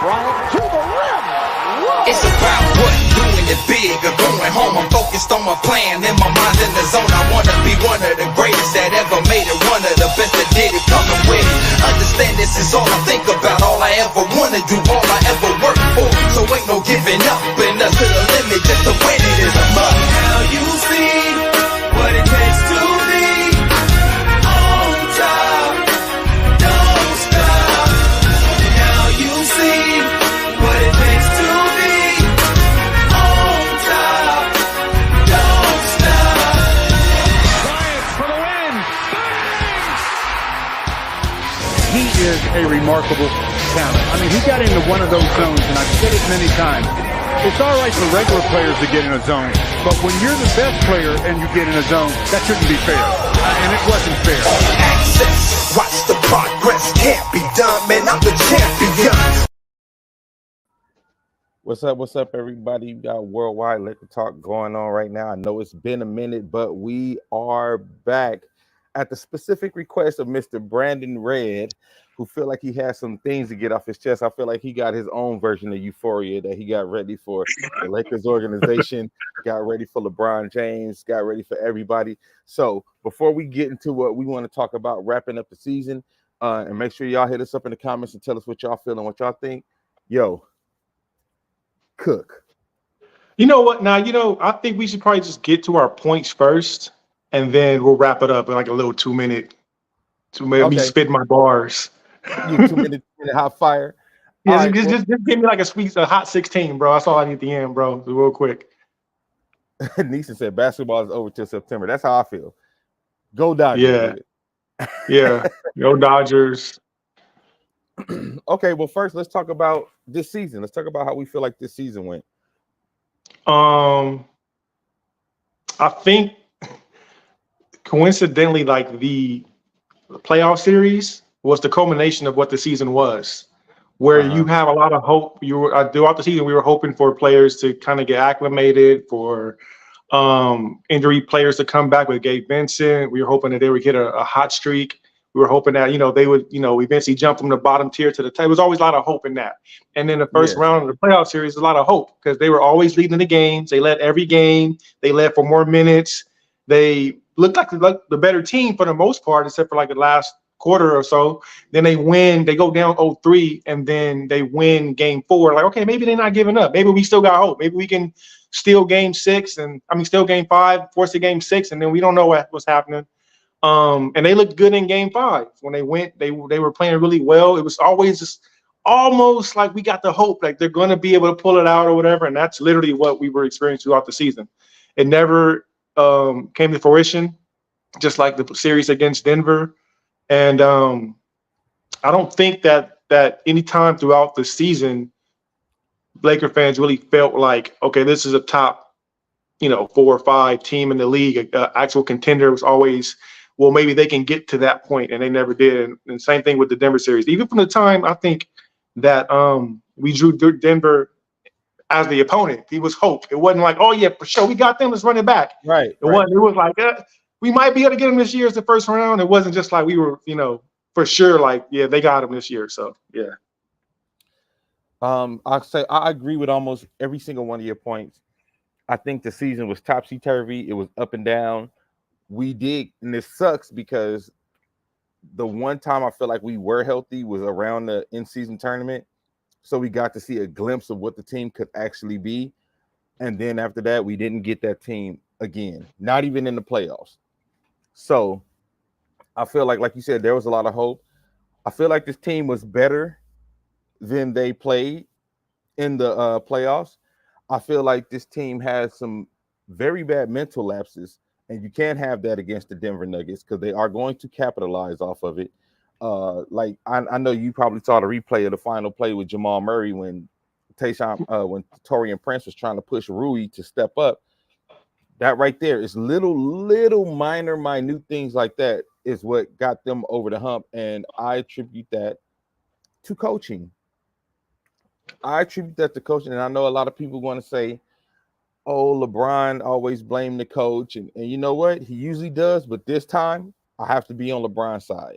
Bryant to the rim. Whoa. It's about what, doing it big or going home. I'm focused on my plan, and my mind's in the zone. I wanna be one of the greatest that ever made it, one of the best that did it, coming with it. Understand this is all I think about, all I ever wanna do, all I ever work for. So ain't no giving up, and up to the limit, just to win it is a must. Now you see what it takes to be on top, don't stop. Now you see what it takes to be on top, don't stop. Bryant for the win. He is a remarkable talent. I mean, he got into one of those zones, and I've said it many times. It's all right for regular players to get in a zone, but when you're the best player and you get in a zone, that shouldn't be fair. And it wasn't fair. Access, watch the progress, can't be done, man, I'm the champion. What's up, everybody? You got Worldwide Liquor Talk going on right now. I know it's been a minute, but we are back at the specific request of Mr. Brandon Red, who feel like he has some things to get off his chest. I feel like he got his own version of euphoria that he got ready for the Lakers organization, got ready for LeBron James, got ready for everybody. So before we get into what we want to talk about, wrapping up the season, and make sure y'all hit us up in the comments and tell us what y'all feel and what y'all think. Yo, Cook. You know what? Now, I think we should probably just get to our points first, and then we'll wrap it up in like a little 2 minute. Me spit my bars. You 2 minute hot fire. Yeah, Right, just give me like a hot 16, bro. That's all I need at the end, bro. Real quick. Neeson said basketball is over till September. That's how I feel. Go Dodgers. Yeah. Go Dodgers. Okay, well, first let's talk about this season. Let's talk about how we feel like this season went. I think coincidentally, like the playoff series was the culmination of what the season was, where you have a lot of hope. Throughout the season, we were hoping for players to kind of get acclimated, for injury players to come back with Gabe Vincent. We were hoping that they would get a hot streak. We were hoping that, they would, eventually jump from the bottom tier to the top. There was always a lot of hope in that. And then the first round of the playoff series, a lot of hope because they were always leading the games. They led every game. They led for more minutes. They looked like the better team for the most part, except for like the last quarter or so. Then they win. They go down 0-3, and then they win game 4. Like, okay, maybe they're not giving up. Maybe we still got hope. Maybe we can steal game 6 steal game 5, force a game 6, and then we don't know what's happening. And they looked good in game 5 when they went. They were playing really well. It was always just almost like we got the hope like they're going to be able to pull it out or whatever. And that's literally what we were experiencing throughout the season. It never came to fruition, just like the series against Denver. And I don't think that any time throughout the season, Laker fans really felt like, okay, this is a top, 4 or 5 team in the league. Actual contender. Was always, well, maybe they can get to that point, and they never did. And same thing with the Denver series. Even from the time I think that we drew Denver as the opponent, it was hope. It wasn't like, oh yeah, for sure, we got them. Let's run it back. Right. It wasn't. It was like we might be able to get them this year as the first round. It wasn't just like we were, for sure. Like, yeah, they got them this year. So yeah. I'll say I agree with almost every single one of your points. I think the season was topsy-turvy. It was up and down. And this sucks because the one time I feel like we were healthy was around the in-season tournament. So we got to see a glimpse of what the team could actually be. And then after that, we didn't get that team again, not even in the playoffs. So I feel like you said, there was a lot of hope. I feel like this team was better than they played in the playoffs. I feel like this team has some very bad mental lapses, and you can't have that against the Denver Nuggets because they are going to capitalize off of it. I know you probably saw the replay of the final play with Jamal Murray when Taurean Prince was trying to push Rui to step up. That right there is little minute things like that is what got them over the hump, and I attribute that to coaching. And I know a lot of people want to say, oh, LeBron always blame the coach. And you know what? He usually does. But this time, I have to be on LeBron's side.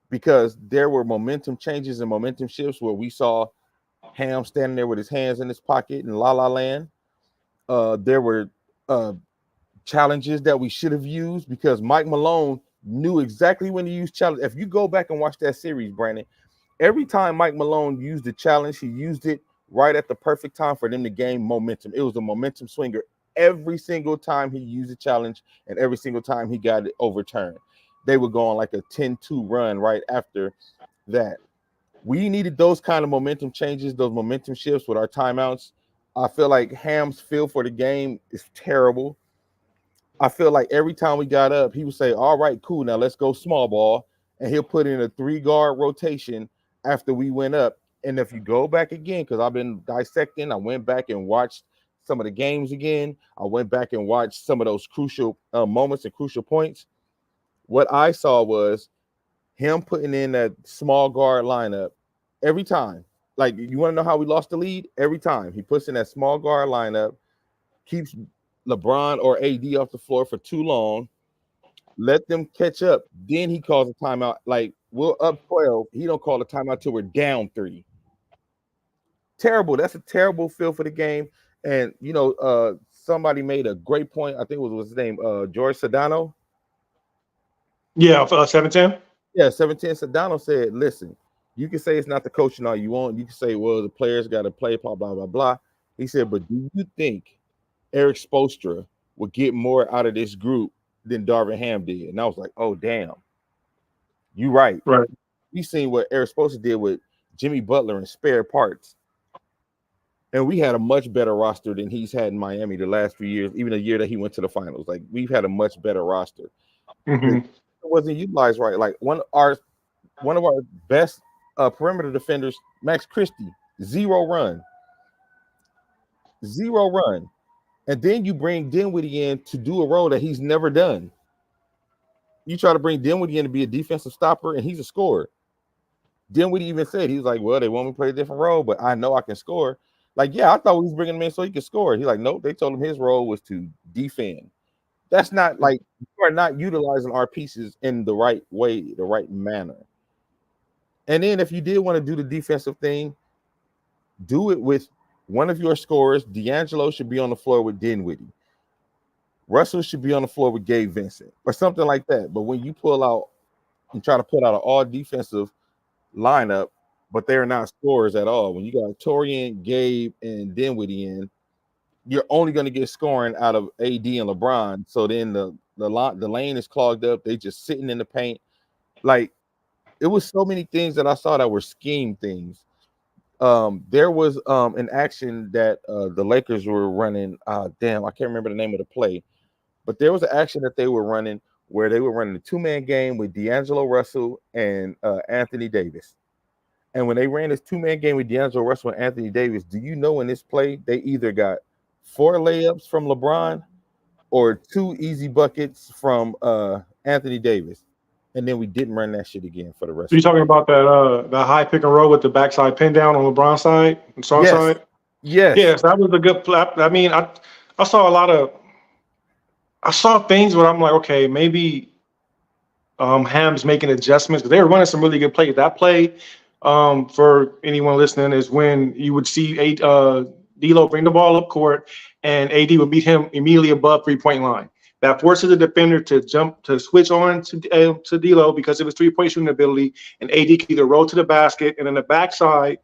Because there were momentum changes and momentum shifts where we saw Ham standing there with his hands in his pocket in La La Land. There were challenges that we should have used because Mike Malone knew exactly when to use challenge. If you go back and watch that series, Brandon, every time Mike Malone used the challenge, he used it right at the perfect time for them to gain momentum. It was a momentum swinger every single time he used a challenge, and every single time he got it overturned. They would go on like a 10-2 run right after that. We needed those kind of momentum changes, those momentum shifts with our timeouts. I feel like Ham's feel for the game is terrible. I feel like every time we got up, he would say, all right, cool, now let's go small ball. And he'll put in a 3-guard rotation after we went up. And if you go back again, because I've been dissecting, I went back and watched some of the games again. I went back and watched some of those crucial moments and crucial points. What I saw was him putting in that small guard lineup every time. Like, you want to know how we lost the lead? Every time he puts in that small guard lineup, keeps LeBron or AD off the floor for too long, let them catch up. Then he calls a timeout. Like, we're up 12. He don't call a timeout till we're down 3. Terrible. That's a terrible feel for the game. And, you know, somebody made a great point. I think it was his name, George Sedano. Yeah, 710. Yeah, 710 Sedano said, listen, you can say it's not the coaching all you want. You can say, well, the players got to play, blah, blah, blah, blah. He said, but do you think Eric Spoelstra would get more out of this group than Darvin Ham did? And I was like, oh, damn. You right. Right. We seen what Eric Spoelstra did with Jimmy Butler and spare parts. And we had a much better roster than he's had in Miami the last few years, even the year that he went to the finals. Like, we've had a much better roster. Mm-hmm. It wasn't utilized right. Like, one of our best perimeter defenders, Max Christie, 0 run. And then you bring Dinwiddie in to do a role that he's never done. You try to bring Dinwiddie in to be a defensive stopper, and he's a scorer. Dinwiddie even said, he was like, well, they want me to play a different role, but I know I can score. Like, yeah, I thought we was bringing him in so he could score. He's like, nope, they told him his role was to defend. That's not, like, you are not utilizing our pieces in the right way, the right manner. And then if you did want to do the defensive thing, do it with one of your scorers. D'Angelo should be on the floor with Dinwiddie. Russell should be on the floor with Gabe Vincent or something like that. But when you pull out and try to put out an all defensive lineup, but they're not scorers at all. When you got Torian, Gabe, and Dinwiddie in, you're only going to get scoring out of AD and LeBron. So then the lane is clogged up. They just sitting in the paint. Like, it was so many things that I saw that were scheme things. There was an action that the Lakers were running. Damn, I can't remember the name of the play, but there was an action that they were running where they were running a 2-man game with D'Angelo Russell and Anthony Davis. And when they ran this 2-man game with D'Angelo Russell and Anthony Davis, do you know in this play they either got 4 layups from LeBron or 2 easy buckets from Anthony Davis? And then we didn't run that shit again for the rest. So you're talking about that the high pick and roll with the backside pin down on LeBron's side and Saul's side? Yes, that was a good play. I mean, I saw things where I'm like, okay, maybe Ham's making adjustments because they were running some really good plays. That play, for anyone listening, is when you would see D'Lo bring the ball up court and AD would meet him immediately above 3-point line. That forces the defender to switch on to D'Lo because of his 3-point shooting ability, and AD can either roll to the basket, and in the backside,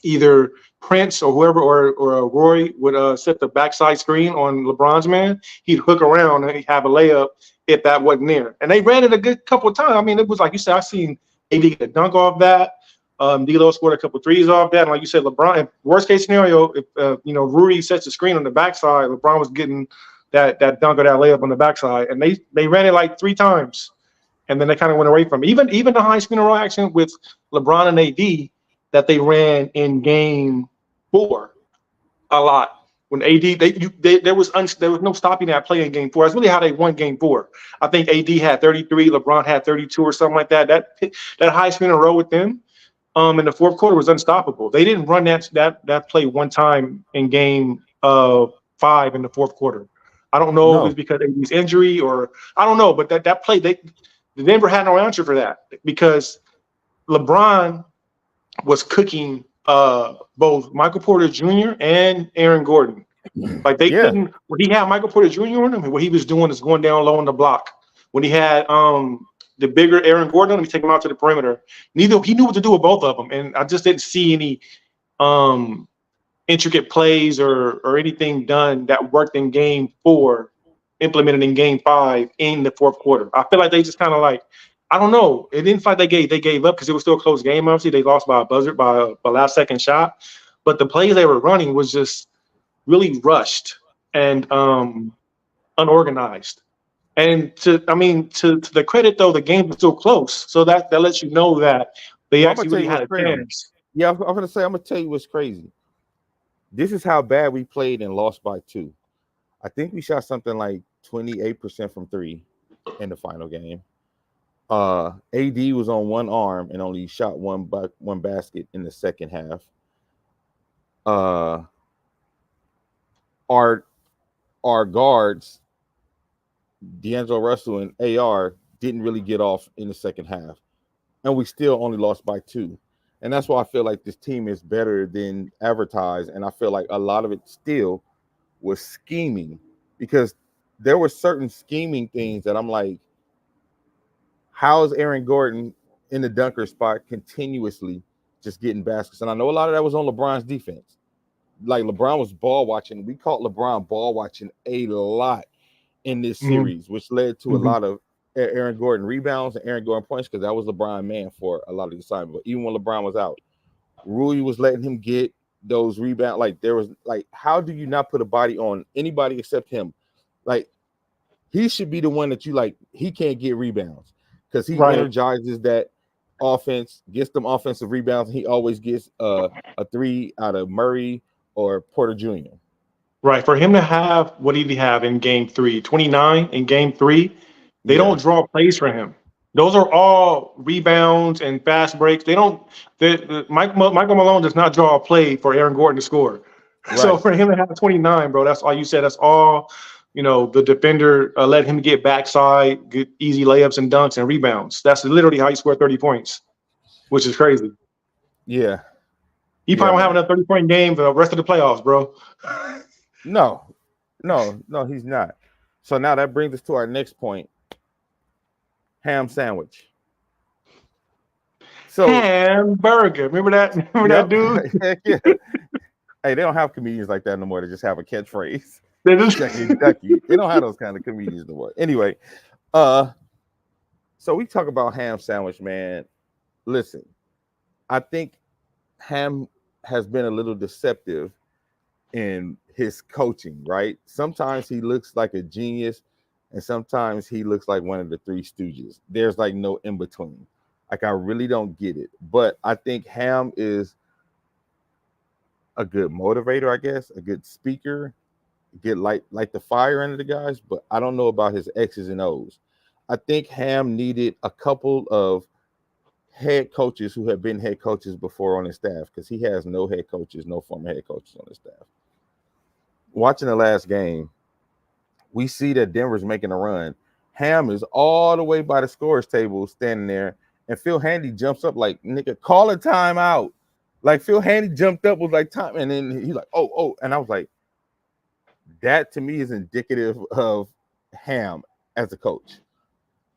either Prince or whoever or Roy would set the backside screen on LeBron's man. He'd hook around and he'd have a layup if that wasn't there. And they ran it a good couple of times. I mean, it was like you said, I seen AD get a dunk off that. D'Lo scored a couple of threes off that. And like you said, LeBron, worst case scenario, if Rudy sets the screen on the backside, LeBron was getting that dunk or that layup on the backside, and they ran it like 3 times, and then they kind of went away from it. Even the high spin and roll action with LeBron and AD that they ran in Game 4 a lot. When AD there was no stopping that play in Game 4. That's really how they won Game 4. I think AD had 33, LeBron had 32 or something like that. That high spin and roll with them in the fourth quarter was unstoppable. They didn't run that play one time in Game 5 in the fourth quarter. I don't know if it was because of his injury or I don't know, but that play, Denver had no answer for that because LeBron was cooking both Michael Porter Jr. and Aaron Gordon. Like they Yeah. couldn't when he had Michael Porter Jr. on him, what he was doing is going down low on the block. When he had the bigger Aaron Gordon on him, he take him out to the perimeter. He knew what to do with both of them, and I just didn't see any intricate plays or anything done that worked in game 4, implemented in game 5 in the fourth quarter. I feel like they just kind of like, I don't know. It didn't feel like they gave up because it was still a close game. Obviously, they lost by a buzzer by a last second shot, but the plays they were running was just really rushed and unorganized. And to the credit though, the game was still close, so that lets you know that they Well, actually really had a chance. Yeah, I'm gonna say, I'm gonna tell you what's crazy. This is how bad we played and lost by 2. I think we shot something like 28% from 3 in the final game. AD was on one arm and only shot one basket in the second half. Our guards, D'Angelo Russell and AR, didn't really get off in the second half, and we still only lost by 2. And that's why I feel like this team is better than advertised. And I feel like a lot of it still was scheming, because there were certain scheming things that I'm like, how is Aaron Gordon in the dunker spot continuously just getting baskets? And I know a lot of that was on LeBron's defense. Like LeBron was ball watching. We caught LeBron ball watching a lot in this series, which led to a lot of Aaron Gordon rebounds and Aaron Gordon points, because that was LeBron man for a lot of the assignment. But even when LeBron was out, Rui was letting him get those rebounds. Like there was like, how do you not put a body on anybody except him? Like he should be the one that you like. He can't get rebounds because he energizes that offense, gets them offensive rebounds. And he always gets a 3 out of Murray or Porter Jr. Right. For him to have, what did he have in game 3? 29 in game 3. They don't draw plays for him. Those are all rebounds and fast breaks. They don't. Michael Malone does not draw a play for Aaron Gordon to score. Right. So for him to have 29, bro, that's all you said. That's all. The defender let him get backside, get easy layups and dunks and rebounds. That's literally how he scored 30 points, which is crazy. Yeah. He probably won't have another 30-point game for the rest of the playoffs, bro. No, he's not. So now that brings us to our next point. Ham sandwich. So hamburger. Remember that? That dude? Yeah. Hey, they don't have comedians like that no more. They just have a catchphrase. Ducky. They don't have those kind of comedians no more. Anyway, so we talk about ham sandwich, man. Listen, I think Ham has been a little deceptive in his coaching, right? Sometimes he looks like a genius, and sometimes he looks like one of the Three Stooges. There's like no in between. Like, I really don't get it. But I think Ham is a good motivator, I guess, a good speaker, get light the fire under the guys, but I don't know about his X's and O's. I think Ham needed a couple of head coaches who have been head coaches before on his staff, because he has no head coaches, no former head coaches on his staff. Watching the last game, we see that Denver's making a run. Ham is all the way by the scorer's table standing there, and Phil Handy jumps up like, nigga, call a timeout. Like, Phil Handy jumped up, was like, time, and then he's like, oh, and I was like, that to me is indicative of Ham as a coach.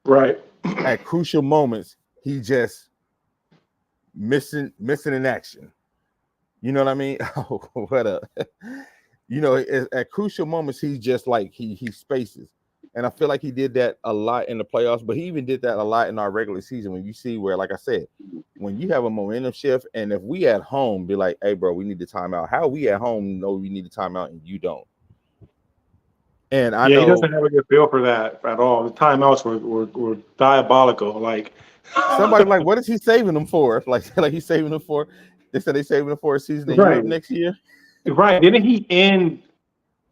Right. At crucial moments, he just missing in action. You know what I mean? Oh, what up? At crucial moments, he's just like he spaces. And I feel like he did that a lot in the playoffs, but he even did that a lot in our regular season. When you see where, like I said, when you have a momentum shift, and if we at home be like, hey, bro, we need the timeout. How we at home know we need a timeout and you don't? And I know he doesn't have a good feel for that at all. The timeouts were diabolical. Like, somebody like, what is he saving them for? Like he's saving them for. They said they saving them for a season in Europe next year. Right? Didn't he end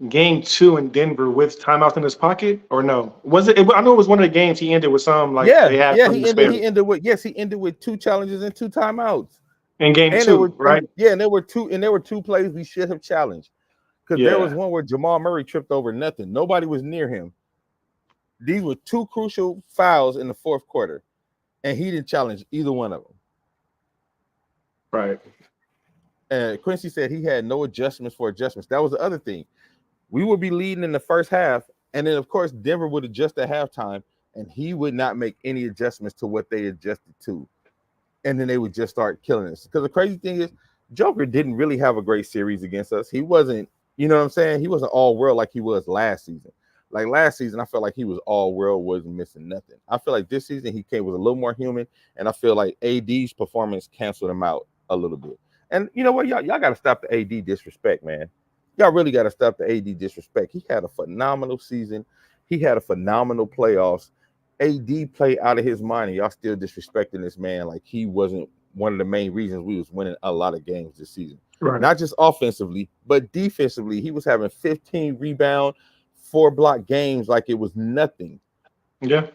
game 2 in Denver with timeouts in his pocket, or no? Was it? I know it was one of the games he ended with some like they had. He ended with 2 challenges and 2 timeouts in game 2, right? And there were two plays we should have challenged. Because there was one where Jamal Murray tripped over nothing. Nobody was near him. These were 2 crucial fouls in the fourth quarter, and he didn't challenge either one of them. Right. Quincy said he had no adjustments for adjustments. That was the other thing. We would be leading in the first half, and then of course Denver would adjust at halftime, and he would not make any adjustments to what they adjusted to, and then they would just start killing us. Because the crazy thing is, Joker didn't really have a great series against us. He wasn't, you know what I'm saying? He wasn't all world like he was last season. Like last season, I felt like he was all world, wasn't missing nothing. I feel like this season he came with a little more human, and I feel like AD's performance canceled him out a little bit. And you know what, y'all got to stop the AD disrespect, man. Y'all really got to stop the AD disrespect. He had a phenomenal season. He had a phenomenal playoffs. AD played out of his mind, and y'all still disrespecting this man like he wasn't one of the main reasons we was winning a lot of games this season. Right. Not just offensively, but defensively. He was having 15 rebound, 4 block games like it was nothing. Yeah.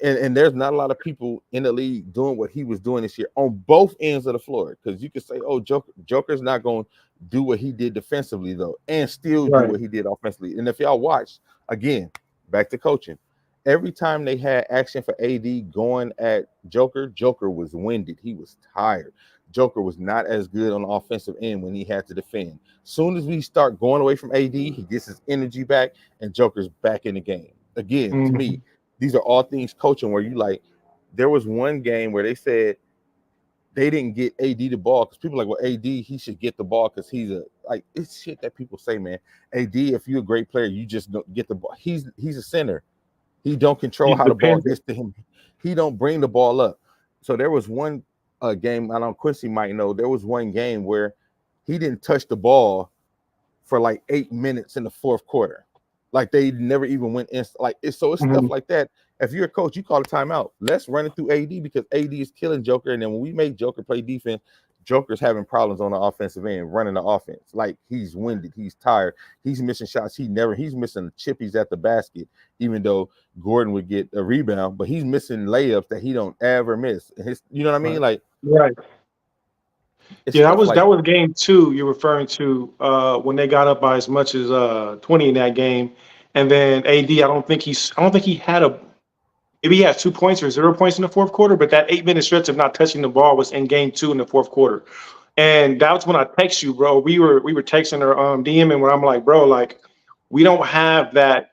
And there's not a lot of people in the league doing what he was doing this year on both ends of the floor. Because you could say, oh, Joker's not going to do what he did defensively, though, and still do what he did offensively. And if y'all watch, again, back to coaching, every time they had action for AD going at Joker, Joker was winded. He was tired. Joker was not as good on the offensive end when he had to defend. Soon as we start going away from AD, he gets his energy back, and Joker's back in the game. Again, to me, these are all things coaching where you like, there was one game where they said they didn't get AD the ball because people are like, well, AD, he should get the ball because he's it's shit that people say, man. AD, if you're a great player, you just don't get the ball. He's a center. He don't control how the ball gets to him. He don't bring the ball up. So there was one game, I don't know, Quincy might know, there was one game where he didn't touch the ball for like 8 minutes in the fourth quarter. Like they never even went in. Like it's stuff like that. If you're a coach, you call a timeout. Let's run it through AD because AD is killing Joker. And then when we make Joker play defense, Joker's having problems on the offensive end, running the offense. Like he's winded, he's tired, he's missing shots. He's missing chippies at the basket, even though Gordon would get a rebound, but he's missing layups that he don't ever miss. You know what I mean? Like, right. Yeah, that was game 2 you're referring to when they got up by as much as 20 in that game. And then AD, I don't think he had maybe he had 2 points or 0 points in the fourth quarter, but that 8-minute stretch of not touching the ball was in game 2 in the fourth quarter. And that's when I text you, bro. We were texting her DMing where I'm like, bro, like we don't have that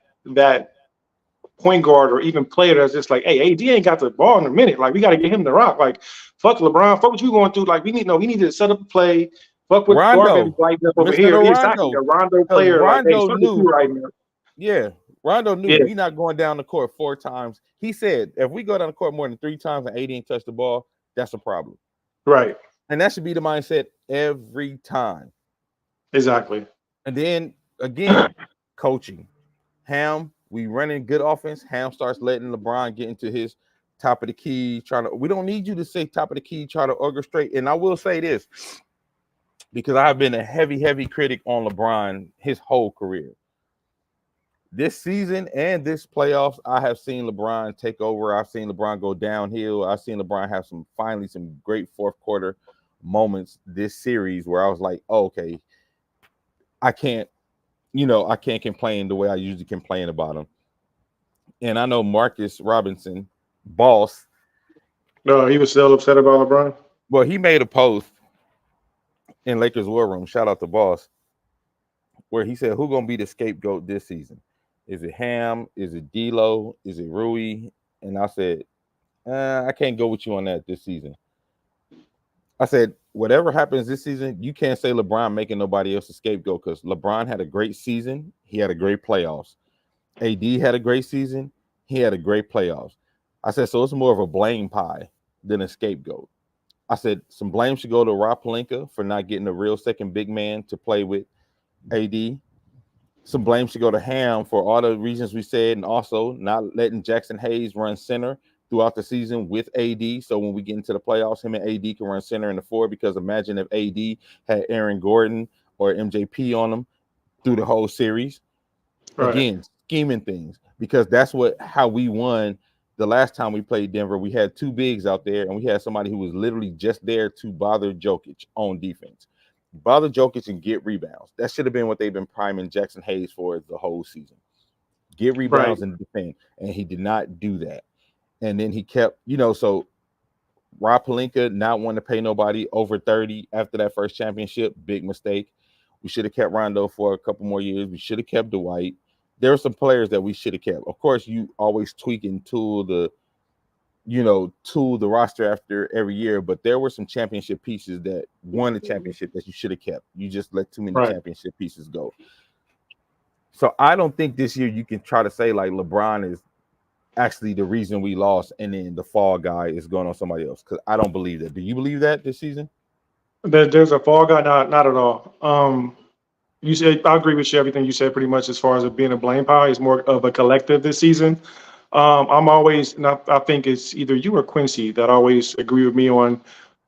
point guard or even player that's just like, hey, AD ain't got the ball in a minute. Like we got to get him the rock. Like fuck LeBron, fuck what you going through. Like he needed to set up a play. Fuck what Rondo like over Mr. here. Rondo. Exactly, a Rondo player. Rondo like, hey, knew right now. Yeah, Rondo knew we're not going down the court 4 times. He said if we go down the court more than 3 times and AD ain't touch the ball, that's a problem. Right. And that should be the mindset every time. Exactly. And then again, coaching. Ham, we running good offense. Ham starts letting LeBron get into his top of the key, we don't need you to say top of the key, try to orchestrate. And I will say this, because I've been a heavy critic on LeBron his whole career. This season and this playoffs, I have seen LeBron take over. I've seen LeBron go downhill. I've seen LeBron have some great fourth quarter moments this series where I was like, oh, okay, I can't complain the way I usually complain about him. And I know Marcus Robinson, boss. No, he was still upset about LeBron. Well, he made a post in Lakers War Room, shout out to Boss, where he said, who gonna be the scapegoat this season? Is it Ham? Is it D'Lo? Is it Rui? And I said, I can't go with you on that this season. I said, whatever happens this season, you can't say LeBron making nobody else a scapegoat because LeBron had a great season. He had a great playoffs. AD had a great season. He had a great playoffs. I said, so it's more of a blame pie than a scapegoat. I said, some blame should go to Rob Pelinka for not getting a real second big man to play with AD. Some blame should go to Ham for all the reasons we said, and also not letting Jackson Hayes run center throughout the season with AD. So when we get into the playoffs, him and AD can run center in the 4, because imagine if AD had Aaron Gordon or MJP on him through the whole series. Right. Again, scheming things, because that's how we won the last time we played Denver. We had 2 bigs out there, and we had somebody who was literally just there to bother Jokic on defense. Bother Jokic and get rebounds. That should have been what they've been priming Jackson Hayes for the whole season. Get rebounds and defend. And he did not do that. And then he kept, so Rob Pelinka not wanting to pay nobody over 30 after that first championship, big mistake. We should have kept Rondo for a couple more years. We should have kept Dwight. There are some players that we should have kept. Of course, you always tweak and tool the roster after every year, but there were some championship pieces that won the championship that you should have kept. You just let too many championship pieces go. So I don't think this year you can try to say like LeBron is actually the reason we lost, and then the fall guy is going on somebody else, because I don't believe that. Do you believe that this season? There's a fall guy, not at all. You said I agree with you. Everything you said pretty much as far as it being a blame pie is more of a collective this season. I'm always, and I think it's either you or Quincy that always agree with me on.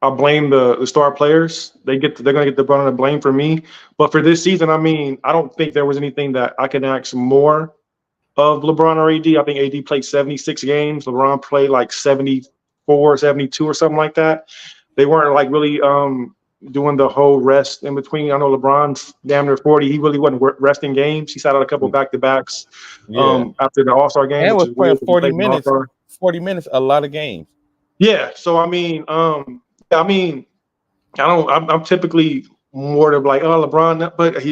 I blame the star players. They're gonna get the brunt of the blame for me. But for this season, I mean, I don't think there was anything that I can ask more of LeBron or AD. I think AD played 76 games. LeBron played like 74, 72 or something like that. They weren't like really doing the whole rest in between. I know LeBron's damn near 40. He really wasn't resting games. He sat out a couple back-to-backs after the All-Star game. And was playing 40 minutes, a lot of games. Yeah. So, I mean, I'm typically more of like, oh, LeBron, but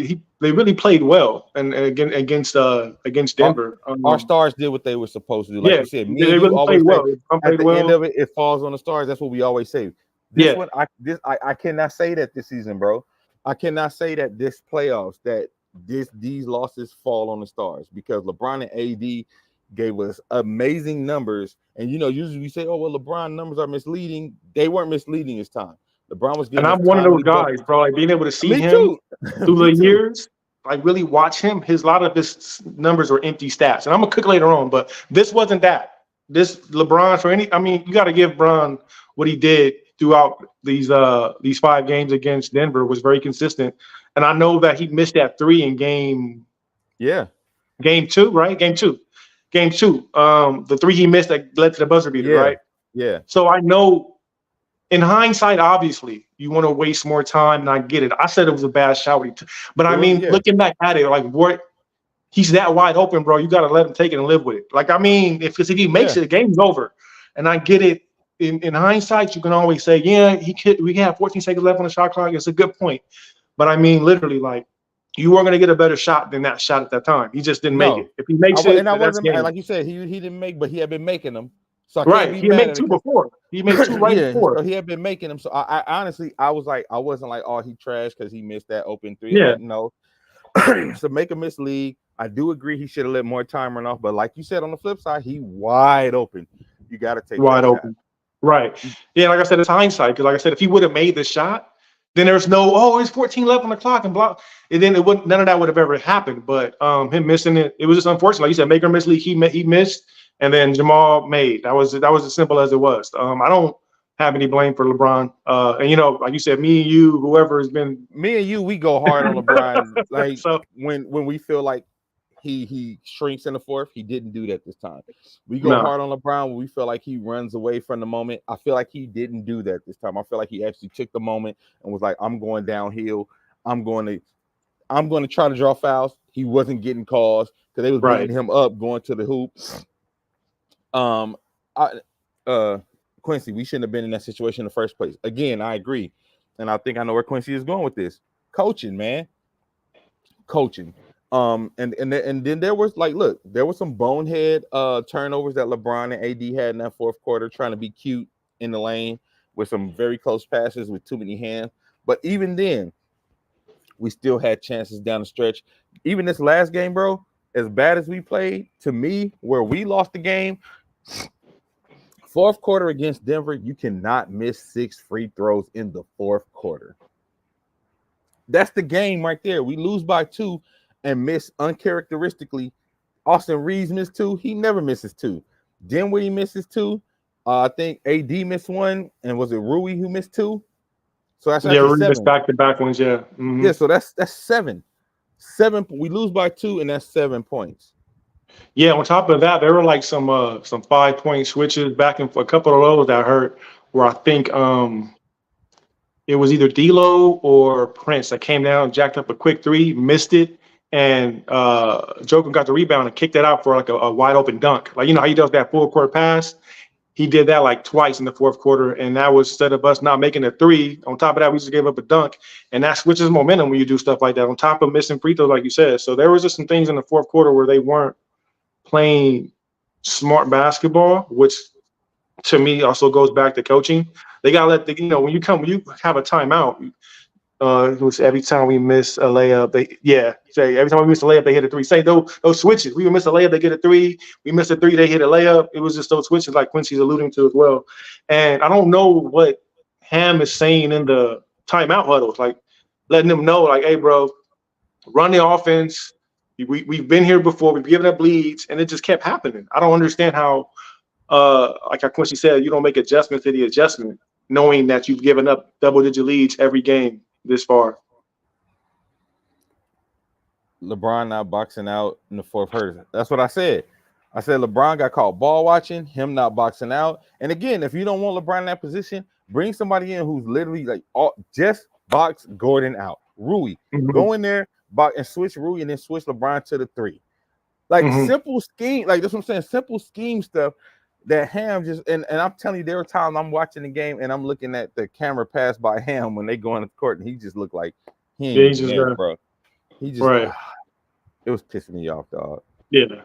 they really played well and against Denver. Our stars did what they were supposed to do. Like you said, they really played well. At the end of it, it falls on the stars. That's what we always say. I cannot say that this season, bro. I cannot say that this playoffs that these losses fall on the stars, because LeBron and AD gave us amazing numbers. And usually we say, oh well, LeBron numbers are misleading. They weren't misleading this time. LeBron was getting, and I'm one of those guys, bro. Like being able to see him through the years, like really watch him. A lot of his numbers were empty stats, and I'm gonna cook later on. But this wasn't that. This LeBron you got to give LeBron what he did throughout these 5 games against Denver was very consistent. And I know that he missed that 3 in game 2, right? Game two. The 3 he missed that led to the buzzer beater, right? Yeah. So I know. In hindsight, obviously, you want to waste more time, and I get it. I said it was a bad shot, but looking back at it, like he's that wide open, bro. You got to let him take it and live with it. Like, I mean, if he makes it, the game's over. And I get it. In hindsight, you can always say, yeah, we have 14 seconds left on the shot clock. It's a good point. But I mean, literally, like, you weren't going to get a better shot than that shot at that time. He just didn't make it. If he makes it, and I wasn't like you said, he didn't make, but he had been making them. So he made 2 before. He made 2 before. So he had been making them. So I honestly, I wasn't like, oh, he trashed because he missed that open 3. Yeah. Like, no. So make a miss league. I do agree he should have let more time run off. But like you said, on the flip side, he wide open. You got to take wide open. Shot. Right. Yeah, like I said, it's hindsight. Because like I said, if he would have made the shot, then there's it's 14 left on the clock and blah. And then none of that would have ever happened. But him missing it was just unfortunate. Like you said, make or miss league, he missed. And then Jamal made. That was as simple as it was. I don't have any blame for LeBron. And like you said, me and you, whoever has been, me and you, we go hard on LeBron. Like so, when we feel like he shrinks in the fourth, he didn't do that this time. We go hard on LeBron when we feel like he runs away from the moment. I feel like he didn't do that this time. I feel like he actually took the moment and was like, I'm going downhill. I'm going to try to draw fouls. He wasn't getting calls because they was beating him up going to the hoop. Quincy, we shouldn't have been in that situation in the first place. Again, I agree. And I think I know where Quincy is going with this. Coaching, man. Coaching. And then there was there was some bonehead turnovers that LeBron and AD had in that fourth quarter, trying to be cute in the lane with some very close passes with too many hands. But even then, we still had chances down the stretch. Even this last game, bro, as bad as we played, to me, where we lost the game, fourth quarter against Denver, you cannot miss 6 free throws in the fourth quarter. That's the game right there. We lose by 2 and miss uncharacteristically. Austin Reeves missed 2. He never misses 2. Dinwiddie misses 2. I think AD missed 1. And was it Rui who missed 2? So that's Rui missed back-to-back ones, yeah. Mm-hmm. Yeah, so that's 7. 7. We lose by 2, and that's 7 points. Yeah, on top of that, there were like some 5-point switches back and a couple of those that hurt. Where I think it was either D'Lo or Prince that came down, jacked up a quick 3, missed it, and Joker got the rebound and kicked it out for like a wide open dunk. Like how he does that full court pass, he did that like twice in the fourth quarter, and that was instead of us not making a three. On top of that, we just gave up a dunk, and that switches momentum when you do stuff like that. On top of missing free throws, like you said, so there was just some things in the fourth quarter where they weren't playing smart basketball, which to me also goes back to coaching. They gotta let the when you have a timeout. It was every time we miss a layup. Say every time we miss a layup, they hit a three. Say those switches. We would miss a layup, they get a three. We miss a three, they hit a layup. It was just those switches, like Quincy's alluding to as well. And I don't know what Ham is saying in the timeout huddles, like letting them know, like, hey, bro, run the offense. We've been here before. We've given up leads, and it just kept happening. I don't understand how, like how Quincy said, you don't make adjustments to the adjustment, knowing that you've given up double-digit leads every game this far. LeBron not boxing out in the fourth hurt. That's what I said. I said LeBron got caught ball watching, him not boxing out. And again, if you don't want LeBron in that position, bring somebody in who's literally like just box Gordon out. Rui, go in there, box and switch Rui, and then switch LeBron to the three. Like simple scheme, like that's what I'm saying. Simple scheme stuff that Ham just and I'm telling you, there were times I'm watching the game and I'm looking at the camera pass by Ham when they go on the court, and he just looked like he ain't there, bro. He just it was pissing me off, dog. Yeah.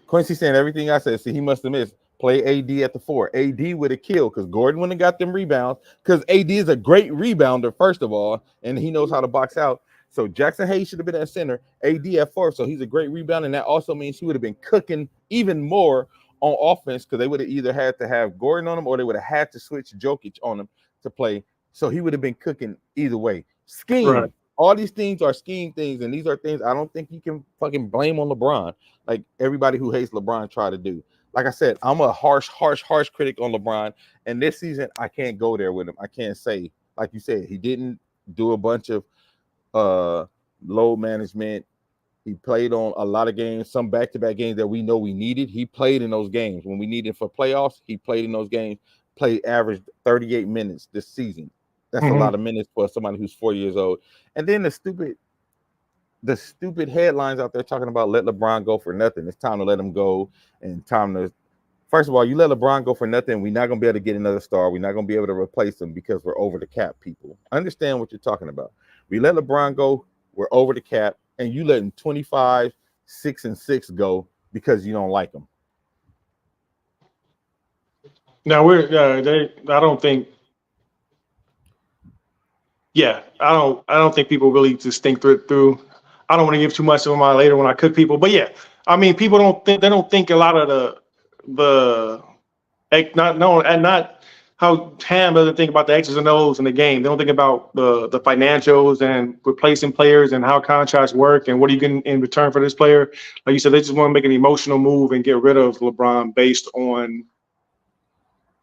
Quincy saying everything I said. See, he must have missed. Play AD at the 4. AD would have killed because Gordon wouldn't have got them rebounds. Because AD is a great rebounder, first of all, and he knows how to box out. So Jackson Hayes should have been at center, AD at 4. So he's a great rebounder, and that also means he would have been cooking even more on offense because they would have either had to have Gordon on him or they would have had to switch Jokic on him to play. So he would have been cooking either way. Scheme. Right. All these things are scheme things, and these are things I don't think you can fucking blame on LeBron. Like everybody who hates LeBron try to do. Like I said, I'm a harsh critic on LeBron, and this season I can't go there with him. I can't say, like you said, he didn't do a bunch of load management. He played on a lot of games, some back-to-back games that we know we needed. He played in those games. When we needed for playoffs, he played in those games, averaged 38 minutes this season. That's a lot of minutes for somebody who's 4 years old. And then the stupid headlines out there talking about let LeBron go for nothing. It's time to let him go, and time to first of all, you let LeBron go for nothing, we're not gonna be able to get another star. We're not gonna be able to replace him because we're over the cap, people. Understand what you're talking about. We let LeBron go, we're over the cap, and you letting 25, 6 and 6 go because you don't like him. Now I don't think people really just think through. I don't want to give too much of my later when I cook people, but yeah, I mean, people don't think a lot of the not how Ham doesn't think about the X's and O's in the game. They don't think about the financials and replacing players and how contracts work and what are you getting in return for this player. Like you said, they just want to make an emotional move and get rid of LeBron based on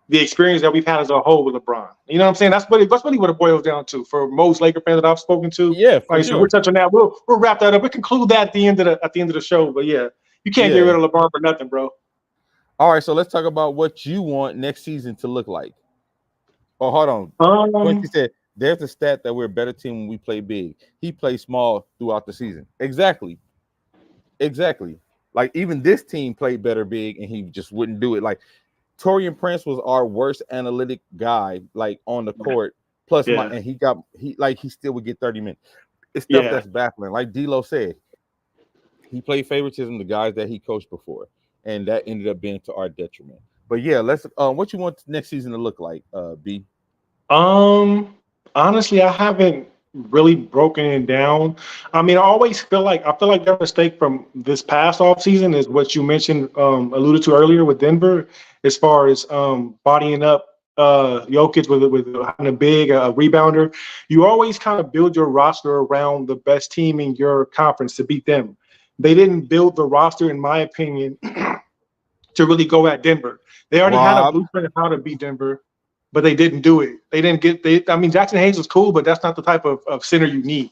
the experience that we've had as a whole with LeBron. You know what I'm saying? That's really what it boils down to for most Laker fans that I've spoken to. Yeah, like sure. We're touching that. We'll wrap that up. We'll conclude that at the end of the show. But yeah, you can't get rid of LeBron for nothing, bro. All right, so let's talk about what you want next season to look like. Oh, hold on. Quincy said there's a stat that we're a better team when we play big. He plays small throughout the season. Exactly. Like even this team played better big, and he just wouldn't do it. Like Taurean Prince was our worst analytic guy, like on the court. Plus, and he still would get 30 minutes. It's stuff that's baffling. Like D'Lo said, he played favoritism to guys that he coached before, and that ended up being to our detriment. But yeah, let's. What you want next season to look like, B? Honestly, I haven't really broken it down. I mean, I feel like their mistake from this past offseason is what you mentioned, alluded to earlier with Denver, as far as bodying up Jokic with having a big rebounder. You always kind of build your roster around the best team in your conference to beat them. They didn't build the roster, in my opinion, to really go at Denver. They already had a blueprint of how to beat Denver, but they didn't do it. I mean, Jackson Hayes was cool, but that's not the type of center you need.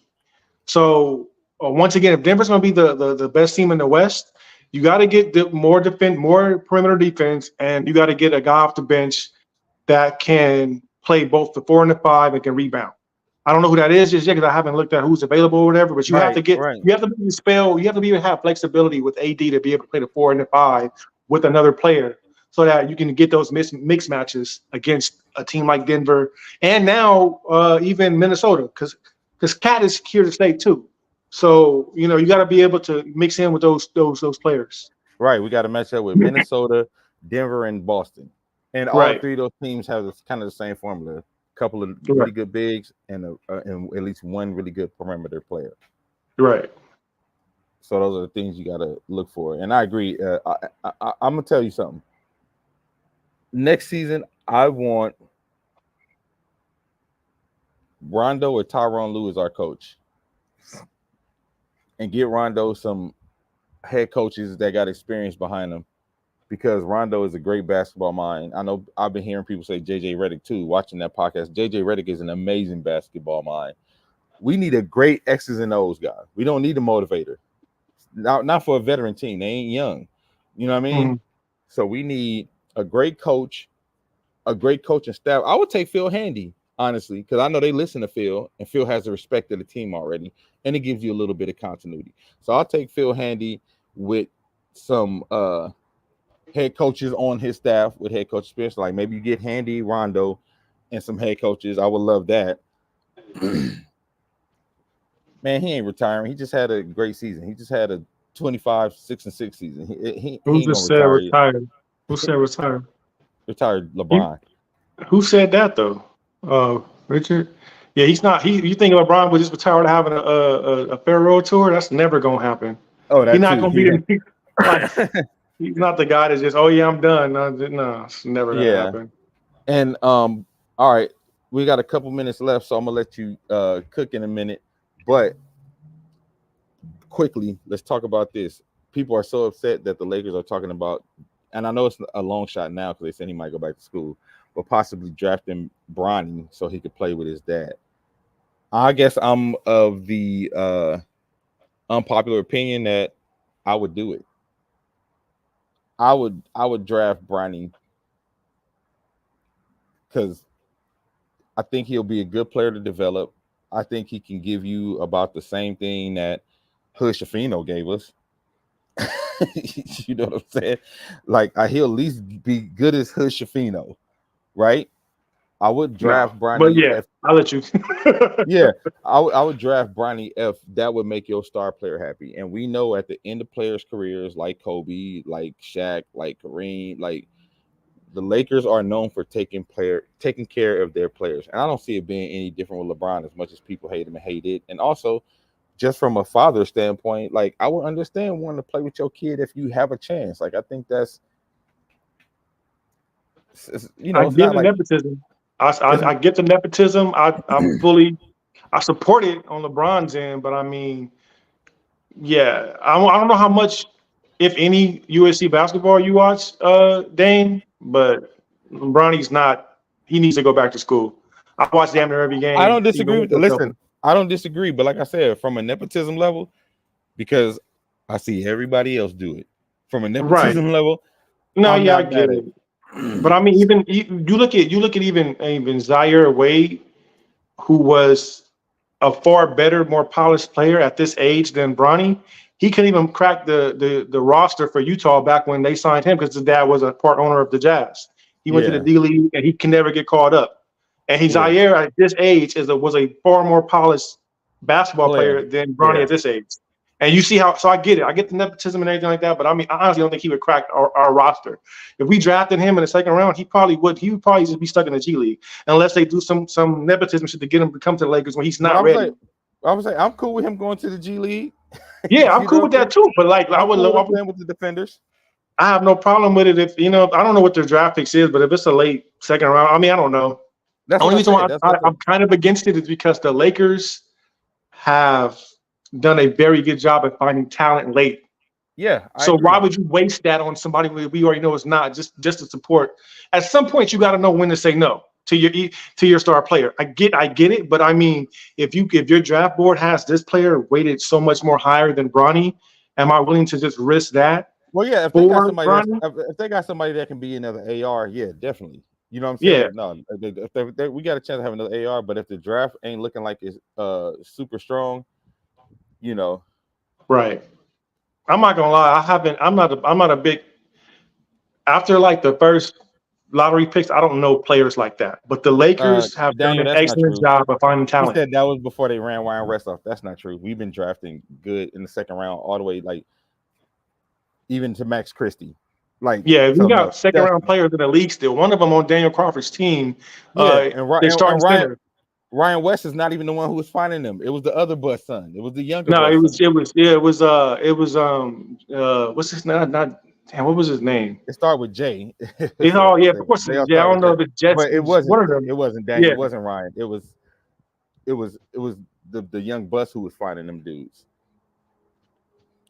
So once again, if Denver's going to be the best team in the West, you got to get more perimeter defense, and you got to get a guy off the bench that can play both the 4 and the 5 and can rebound. I don't know who that is just yet because I haven't looked at who's available or whatever, but you have to be able to have flexibility with AD to be able to play the 4 and the 5 with another player. so that you can get those mix matches against a team like Denver and now even Minnesota, because Cat is here to stay too. So you got to be able to mix in with those players. Right. We got to match up with Minnesota, Denver, and Boston, and all Right. three of those teams have kind of the same formula: a couple of really Right. good bigs and and at least one really good perimeter player. Right. So those are the things you got to look for. And I agree. I'm gonna tell you something. Next season, I want Rondo or Tyronn Lue as our coach, and get Rondo some head coaches that got experience behind them, because Rondo is a great basketball mind. I know I've been hearing people say JJ Redick too, watching that podcast. JJ Redick is an amazing basketball mind. We need a great X's and O's guy. We don't need a motivator. Not for a veteran team. They ain't young. You know what I mean? Mm-hmm. So we need a great coach, a great coaching staff. I would take Phil Handy, honestly, because I know they listen to Phil, and Phil has the respect of the team already, and it gives you a little bit of continuity. So I'll take Phil Handy with some head coaches on his staff with head coach experience. Like maybe you get Handy, Rondo, and some head coaches. I would love that. Man, he ain't retiring. He just had a great season. He just had a 25-6-6 season. He ain't just gonna said retire. retired? Who said retire? Retired LeBron. Who said that though? Richard. Yeah, he's not. You think LeBron would just retire to having a farewell tour? That's never gonna happen. Oh, that's he's not gonna be like. He's not the guy that's just, oh yeah, I'm done. No, it's never gonna happen. And all right, we got a couple minutes left, so I'm gonna let you cook in a minute. But quickly, let's talk about this. People are so upset that the Lakers are talking about, and I know it's a long shot now because they said he might go back to school, but possibly drafting Bronny so he could play with his dad. I guess I'm of the unpopular opinion that I would do it. I would draft Bronny because I think he'll be a good player to develop. I think he can give you about the same thing that Hood Schifino gave us. You know what I'm saying? Like he'll at least be good as Hood Schifino, right? I would draft Bronny. But yeah, I'll let you. Yeah, I would draft Bronny if that would make your star player happy. And we know at the end of players' careers, like Kobe, like Shaq, like Kareem, like the Lakers are known for taking care of their players. And I don't see it being any different with LeBron, as much as people hate him and hate it. And also, just from a father standpoint, like I would understand wanting to play with your kid if you have a chance. Like I think that's, I get the nepotism. I get the nepotism. I support it on LeBron's end, but I mean, yeah, I don't know how much, if any, USC basketball you watch, Dane, but Bronny's not. He needs to go back to school. I watch damn near every game. I don't disagree. Listen, I don't disagree, but like I said, from a nepotism level, because I see everybody else do it. From a nepotism level, no, yeah, I get it. But I mean, even you look at even Zaire Wade, who was a far better, more polished player at this age than Bronny. He couldn't even crack the roster for Utah back when they signed him because his dad was a part owner of the Jazz. He went to the D League and he can never get called up. And Zaire at this age was a far more polished basketball player than Bronny at this age. And you see how, so I get it. I get the nepotism and everything like that, but I mean, I honestly don't think he would crack our roster. If we drafted him in the second round, he would probably just be stuck in the G League unless they do some nepotism shit to get him to come to the Lakers when he's not ready. I was like, I'm cool with him going to the G League. Yeah, I'm cool with that too. But like, I would love playing with the defenders. I have no problem with it if I don't know what their draft picks is, but if it's a late second round, I mean, I don't know. That's the only reason why I'm kind of against it is because the Lakers have done a very good job at finding talent late. Yeah. So why would you waste that on somebody we already know is not just to support? At some point, you got to know when to say no to your star player. I get it, but I mean, if your draft board has this player weighted so much more higher than Bronny, am I willing to just risk that? Well, yeah. If they got somebody that can be another AR, yeah, definitely. You know what I'm saying? Yeah. No, we got a chance to have another AR, but if the draft ain't looking like it's super strong, Right. I'm not gonna lie. I'm not a big. after like the first lottery picks, I don't know players like that. But the Lakers have Daniel, done an that's not excellent true. job of finding He talent. said that was before they ran Ryan West off. That's not true. We've been drafting good in the second round all the way, like even to Max Christie. Like, Yeah, we so got no, second round players in the league still. One of them on Daniel Crawford's team. yeah, They starting and center. Ryan West is not even the one who was finding them. It was the other bus son. It was the younger. No, bus son. What's his name? Damn, what was his name? It started with J. Of course. I don't know if it's Jets. But it wasn't. One of them. It wasn't Daniel. Yeah. It wasn't Ryan. It was the young bus who was finding them dudes.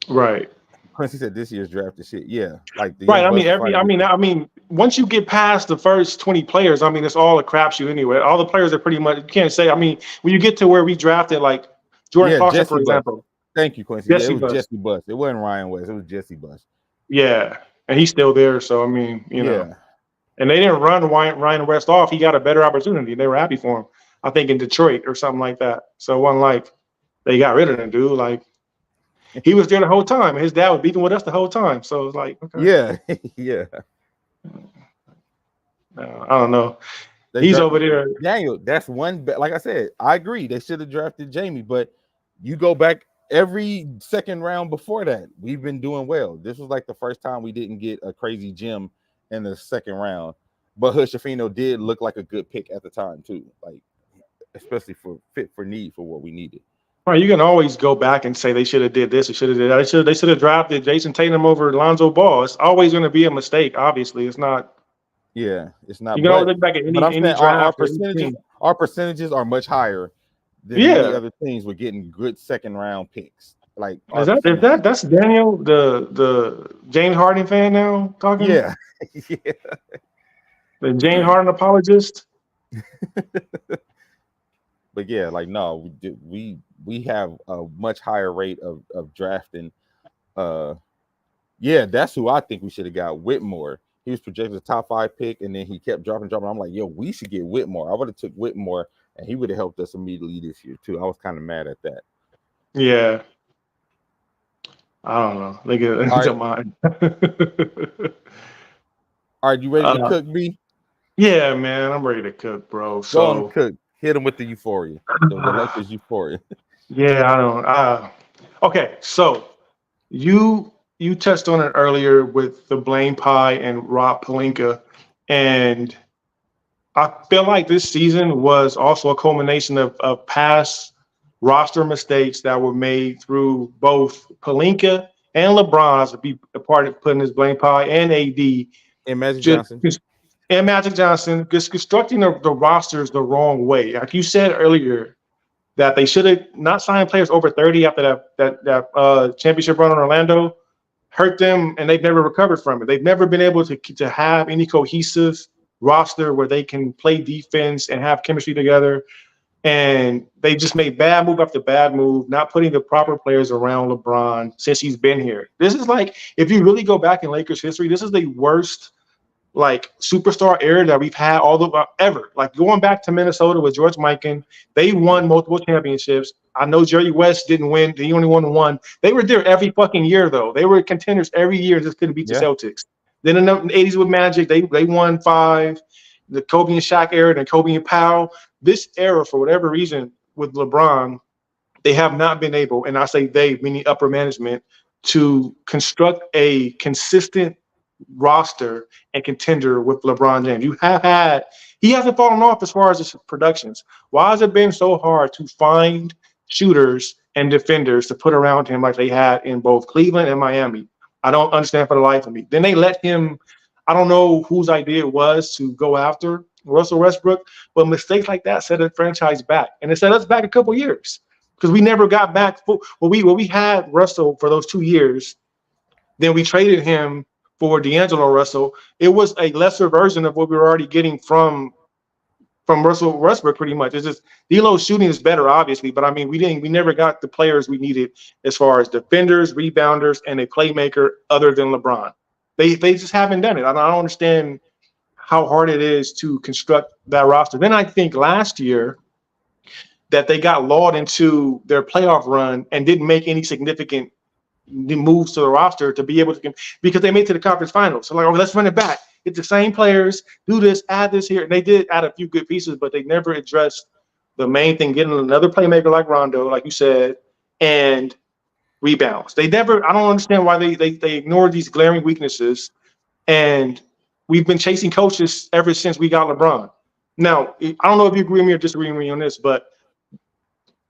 Right. Quincy said this year's draft is shit. Yeah, like the right. I mean, once you get past the first 20 players, I mean, it's all a crapshoot anyway. All the players are pretty much. You can't say. I mean, when you get to where we drafted, like Jordan Clarkson, for example. Thank you, Quincy. It was Jesse Buss. It wasn't Ryan West. It was Jesse Buss. Yeah, and he's still there. So I mean, you know, and they didn't run Ryan West off. He got a better opportunity. They were happy for him. I think in Detroit or something like that. So it wasn't like they got rid of him, dude. Like. He was there the whole time. His dad was beefing with us the whole time. So it's like, okay. Yeah. I don't know. He's over there. Daniel, that's one. Like I said, I agree. They should have drafted Jamie, but you go back every second round before that, we've been doing well. This was like the first time we didn't get a crazy gem in the second round. But Hushafino did look like a good pick at the time too, like especially for fit for need for what we needed. Right, you can always go back and say they should have did this or should have did that. They should have drafted Jason Tatum over Lonzo Ball. It's always going to be a mistake. Obviously, it's not. Yeah, it's not. You can always look back at any draft. Our percentages are much higher than many other teams. We're getting good second round picks. Like that's Daniel, the James Harden fan now talking. Yeah. The James Harden apologist. But yeah, like no, we have a much higher rate of drafting. Yeah, that's who I think we should have got. Whitmore. He was projected a top 5 pick, and then he kept dropping. I'm like, yo, we should get Whitmore. I would have took Whitmore, and he would have helped us immediately this year too. I was kind of mad at that. Yeah. I don't know. Look at mine. All right, you ready to cook, B? Yeah, man, I'm ready to cook, bro. Go on, cook. Hit him with the euphoria. The Lakers euphoria. Yeah, I don't. Okay, so you touched on it earlier with the Blaine Pie and Rob Pelinka, and I feel like this season was also a culmination of past roster mistakes that were made through both Pelinka and LeBron to be a part of putting this Blaine Pie and AD and Magic Johnson. And Magic Johnson, just constructing the rosters the wrong way. Like you said earlier, that they should have not signed players over 30 after that championship run on Orlando, hurt them, and they've never recovered from it. They've never been able to have any cohesive roster where they can play defense and have chemistry together. And they just made bad move after bad move, not putting the proper players around LeBron since he's been here. This is like, if you really go back in Lakers history, this is the worst like superstar era that we've had ever. Like going back to Minnesota with George Mikan, they won multiple championships. I know Jerry West didn't win. He only won one. They were there every fucking year, though. They were contenders every year, just couldn't beat the Celtics. Then in the 80s with Magic, they won 5. The Kobe and Shaq era, then Kobe and Powell. This era, for whatever reason, with LeBron, they have not been able, and I say they, meaning upper management, to construct a consistent roster and contender with LeBron James. He hasn't fallen off as far as his productions. Why has it been so hard to find shooters and defenders to put around him like they had in both Cleveland and Miami? I don't understand for the life of me. Then they let him, I don't know whose idea it was to go after Russell Westbrook, but mistakes like that set a franchise back. And it set us back a couple years because we never got back. We had Russell for those 2 years, then we traded him for D'Angelo Russell. It was a lesser version of what we were already getting from Russell Westbrook, pretty much. It's just D'Lo's shooting is better, obviously, but I mean, we never got the players we needed as far as defenders, rebounders, and a playmaker other than LeBron. They just haven't done it. I don't understand how hard it is to construct that roster. Then I think last year that they got lulled into their playoff run and didn't make any significant moves to the roster to be able to, because they made it to the conference finals. So like, okay, let's run it back. It's the same players, do this, add this here. And they did add a few good pieces, but they never addressed the main thing, getting another playmaker like Rondo, like you said, and rebounds. They never, I don't understand why they ignore these glaring weaknesses. And we've been chasing coaches ever since we got LeBron. Now, I don't know if you agree with me or disagree with me on this, but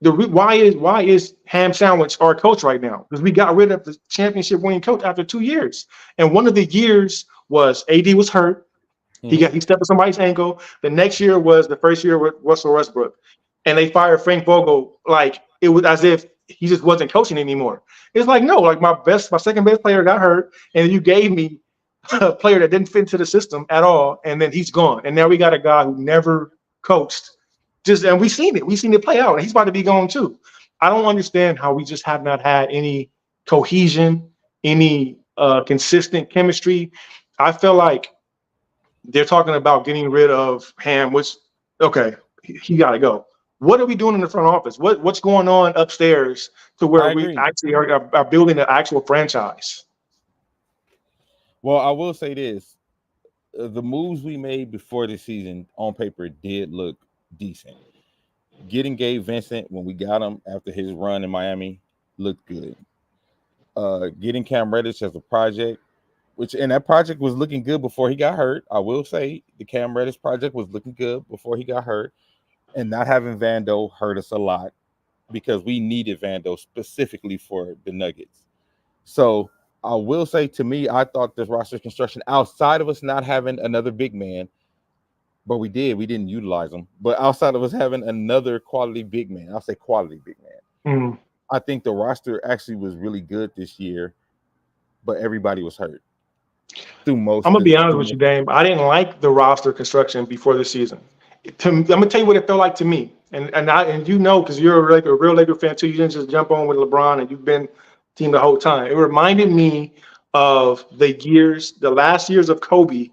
why is Ham Sandwich our coach right now? Because we got rid of the championship winning coach after 2 years. And one of the years was AD was hurt. He stepped on somebody's ankle. The next year was the first year with Russell Westbrook. And they fired Frank Vogel like it was as if he just wasn't coaching anymore. It's like, no, like my second best player got hurt, and you gave me a player that didn't fit into the system at all, and then he's gone. And now we got a guy who never coached. And we've seen it play out, and he's about to be gone too. I don't understand how we just have not had any cohesion, any consistent chemistry. I feel like they're talking about getting rid of Ham, which, okay, he got to go. What are we doing in the front office? What's going on upstairs to where we actually are building an actual franchise? Well, I will say this. The moves we made before the season on paper did look decent. Getting Gabe Vincent when we got him after his run in Miami looked good. Getting Cam Reddish as a project, and that project was looking good before he got hurt. I will say the Cam Reddish project was looking good before he got hurt. And not having Vando hurt us a lot because we needed Vando specifically for the Nuggets. So I will say, to me, I thought this roster construction, outside of us not having another big man, but we didn't utilize him. But outside of us having another quality big man, I'll say quality big man, I think the roster actually was really good this year, but everybody was hurt. I'm gonna be honest with you, Dame. I didn't like the roster construction before the season. I'm gonna tell you what it felt like to me, and you know, because you're a real Laker fan too. You didn't just jump on with LeBron, and you've been team the whole time. It reminded me of the last years of Kobe,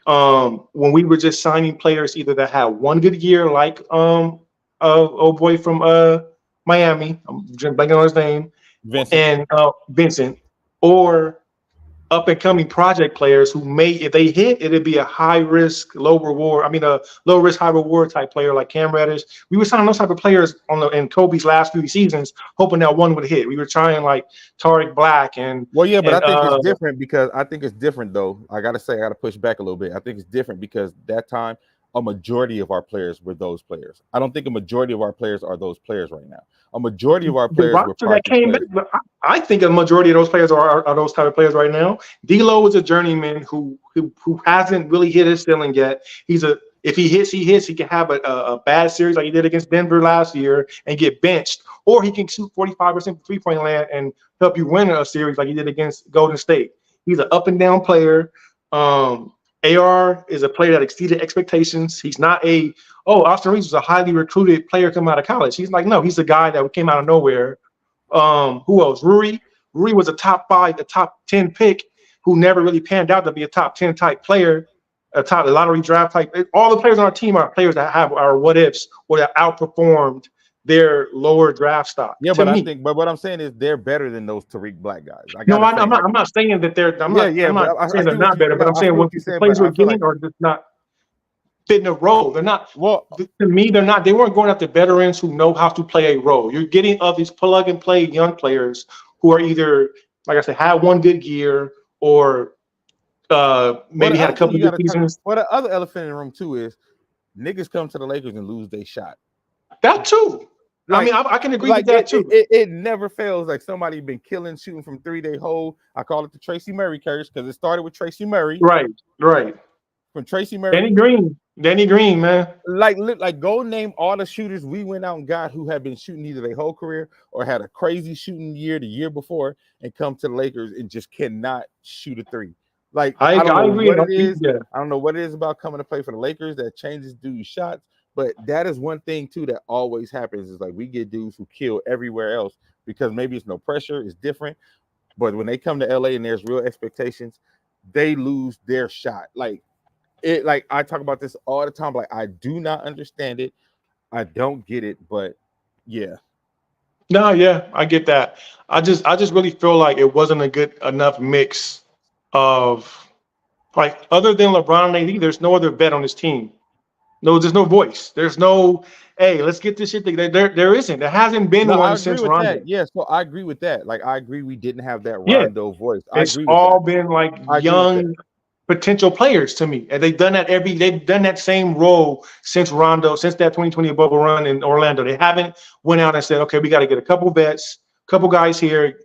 when we were just signing players either that had one good year, like old boy from Miami, I'm just blanking on his name, Vincent, or up and coming project players who if they hit, it'd be a high risk, low reward. I mean, a low risk, high reward type player like Cam Reddish. We were signing those type of players in Kobe's last few seasons, hoping that one would hit. We were trying like Tariq Black and. Well, yeah, but I think it's different because I think it's different though. I gotta push back a little bit. I think it's different because that time a majority of our players were those players. I don't think a majority of our players are those players right now. A majority of our players were that came back. I think a majority of those players are those type of players right now. D'Lo is a journeyman who hasn't really hit his ceiling yet. If he hits, he hits. He can have a bad series like he did against Denver last year and get benched, or he can shoot 45% three-point land and help you win a series like he did against Golden State. He's an up and down player. AR is a player that exceeded expectations. He's not Austin Reeves was a highly recruited player coming out of college. He's like, no, he's a guy that came out of nowhere. Who else? Rui was a top 10 pick who never really panned out to be a top 10 type player, a top lottery draft type. All the players on our team are players that have our what ifs or that outperformed their lower draft stock. Yeah, but what I'm saying is they're better than those Tariq Black guys. I'm not saying that they're. I'm not saying they're not better, but I'm saying what the players we're getting are just not fitting a role. They're not. Well, to me, they're not. They weren't going after veterans who know how to play a role. You're getting these plug and play young players who are either, like I said, had one good year or maybe had a couple of good seasons. Well, the other elephant in the room too is niggas come to the Lakers and lose their shot. That too. Like, I mean, I can agree with that too. It never fails. Like somebody been shooting from 3-day hole. I call it the Tracy Murray curse because it started with Tracy Murray. Right. From Tracy Murray. Danny Green, man. Like go name all the shooters we went out and got who have been shooting either their whole career or had a crazy shooting year the year before and come to the Lakers and just cannot shoot a three. Like I agree. What it is. Yeah. I don't know what it is about coming to play for the Lakers that changes dudes' shots. But that is one thing, too, that always happens is like we get dudes who kill everywhere else because maybe it's no pressure, it's different. But when they come to LA and there's real expectations, they lose their shot. Like I talk about this all the time. Like I do not understand it. I don't get it. But yeah. No, yeah, I get that. I just really feel like it wasn't a good enough mix of like other than LeBron and AD, there's no other vet on this team. No, there's no voice. There's no, hey, let's get this shit together. There isn't. There hasn't been No, I one agree since with Rondo. that. Yeah, so I agree with that. Like I agree we didn't have that Yeah, Rondo voice. I it's agree with all that. been like I agree with that. young potential players to me. And they've done that same role since Rondo, since that 2020 bubble run in Orlando. They haven't went out and said, okay, we got to get a couple vets, couple guys here.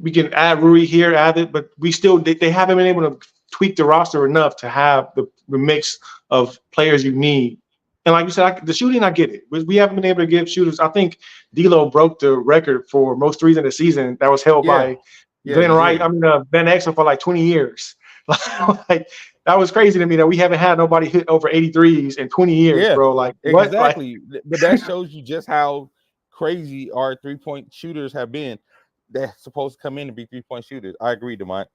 We can add Rui here, add it, but they haven't been able to tweak the roster enough to have the mix of players you need. And like you said, the shooting, I get it. We haven't been able to give shooters. I think D'Lo broke the record for most threes in the season that was held Yeah, by yeah, Glenn he Wright. did. Van Exel for like 20 years. Like that was crazy to me that we haven't had nobody hit over 83s in 20 years, Yeah, bro. Like what? Like exactly. But that shows you just how crazy our 3-point shooters have been. They're supposed to come in and be 3-point shooters. I agree, Demont.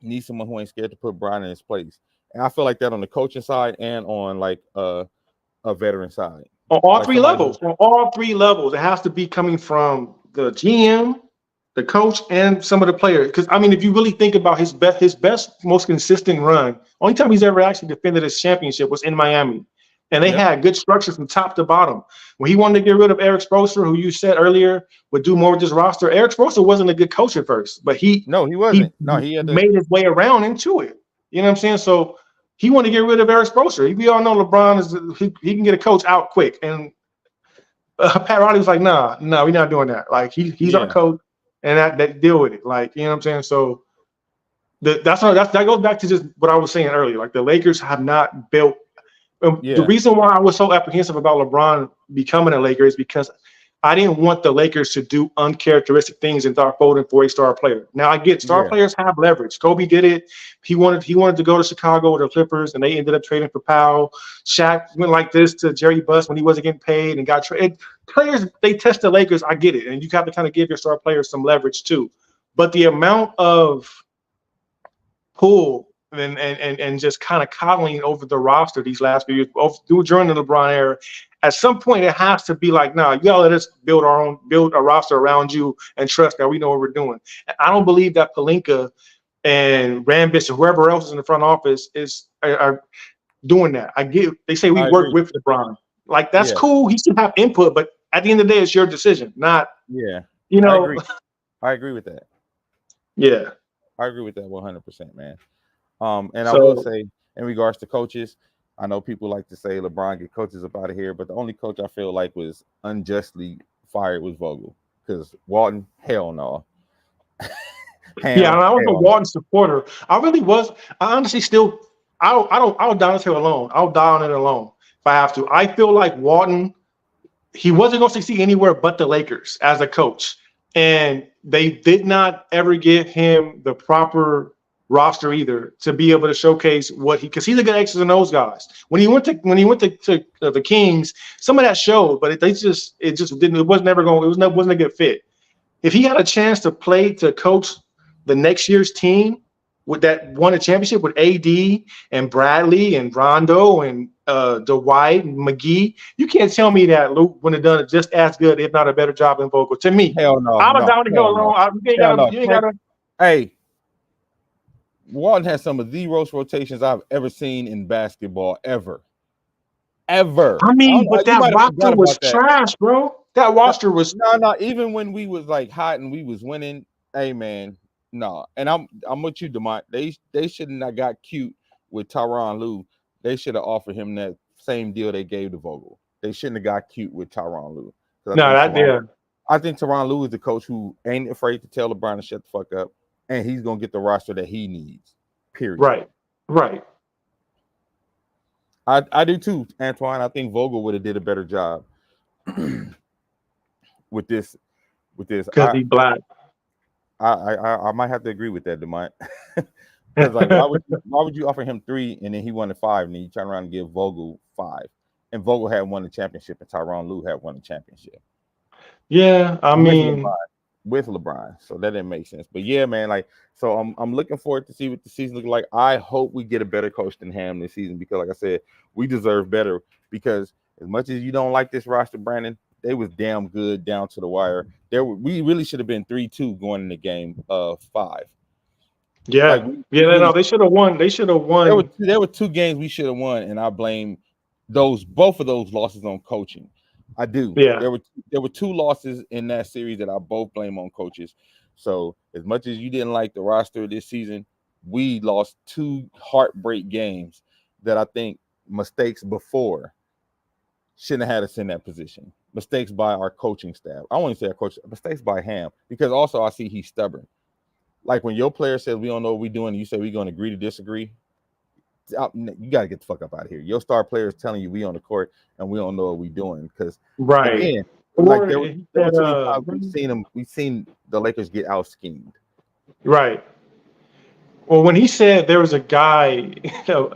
Need someone who ain't scared to put Brian in his place. And I feel like that on the coaching side and on like a veteran side. on all Like three levels, it has to be coming from the GM, the coach, and some of the players. Because I mean, if you really think about his best, most consistent run, only time he's ever actually defended his championship was in Miami, and they had good structure from top to bottom. When he wanted to get rid of Eric Spoelstra, who you said earlier would do more with this roster, Eric Spoelstra wasn't a good coach at first, but he wasn't. No, he had to. made his way around into it. You know what I'm saying? So he wanted to get rid of Eric Spoelstra. We all know LeBron he can get a coach out quick, and Pat Riley was like, nah, we're not doing that. Like he's our coach, and that deal with it. Like you know what I'm saying? So that goes back to just what I was saying earlier. Like the Lakers have not built. The reason why I was so apprehensive about LeBron becoming a Laker is because I didn't want the Lakers to do uncharacteristic things and start voting for a star player. Now I get star players have leverage. Kobe did it. He wanted to go to Chicago with the Clippers, and they ended up trading for Powell. Shaq went like this to Jerry Buss when he wasn't getting paid and got traded. Players, they test the Lakers. I get it, and you have to kind of give your star players some leverage too. But the amount of pull and just kind of coddling over the roster these last few years, during the LeBron era, at some point it has to be like, nah, you gotta let us build a roster around you and trust that we know what we're doing. And I don't believe that Pelinka and Rambis or whoever else is in the front office are doing that. They say we work with LeBron. Like that's cool. He should have input, but at the end of the day, it's your decision, not you know. I agree with that. Yeah. I agree with that 100%, man. And I will say, in regards to coaches, I know people like to say LeBron get coaches up out of here, but the only coach I feel like was unjustly fired was Vogel, because Walton, hell no. Yeah, I was a Walton supporter. I really was. I honestly still, I'll die on this hill alone. I'll die on it alone if I have to. I feel like Walton, he wasn't going to succeed anywhere but the Lakers as a coach. And they did not ever give him the proper roster either to be able to showcase because he's a good X's and O's guys. When he went to the Kings, some of that showed, but it wasn't a good fit. If he had a chance to coach the next year's team with that won a championship with AD and Bradley and Rondo and Dwight and McGee, you can't tell me that Luke would have done it just as good, if not a better job than Vogel. To me, hell no. I'm down to go alone. You ain't gotta. Hey, Walton has some of the worst rotations I've ever seen in basketball ever. I mean, but that roster was trash, bro. That roster was no. Even when we was like hot and we was winning, hey man, no. And I'm with you, Demont. They shouldn't have got cute with Tyronn Lue. They should have offered him that same deal they gave to Vogel. They shouldn't have got cute with Tyronn Lue. I think Tyronn Lue is the coach who ain't afraid to tell LeBron to shut the fuck up, and he's gonna get the roster that he needs. Period. Right. I do too, Antoine. I think Vogel would have did a better job with this. Because he's black. I might have to agree with that, Demont. Because like, why would you offer him 3 and then he wanted 5, and then you turn around and give Vogel 5, and Vogel had won the championship, and Tyronn Lue had won the championship. Yeah, I mean, with LeBron, so that didn't make sense. But yeah, man, like, so I'm looking forward to see what the season looks like. I hope we get a better coach than Ham this season, because like I said, we deserve better. Because as much as you don't like this roster, Brandon, damn good down to the wire. We really should have been 3-2 going into game 5. Yeah, Like, no, they should have won. They should have won. There were 2 games we should have won, and I blame both of those losses on coaching. I do. Yeah. There were 2 losses in that series that I both blame on coaches. So as much as you didn't like the roster this season, we lost 2 heartbreak games that I think mistakes before shouldn't have had us in that position. Mistakes by our coaching staff. I won't say our coach, mistakes by Ham, because also I see he's stubborn. Like when your player says we don't know what we're doing, and you say we're going to agree to disagree. You got to get the fuck up out of here. Your star player is telling you we on the court and we don't know what we're doing, because again, like there were too many times we've seen the Lakers get out schemed. Right. Well, when he said there was a guy,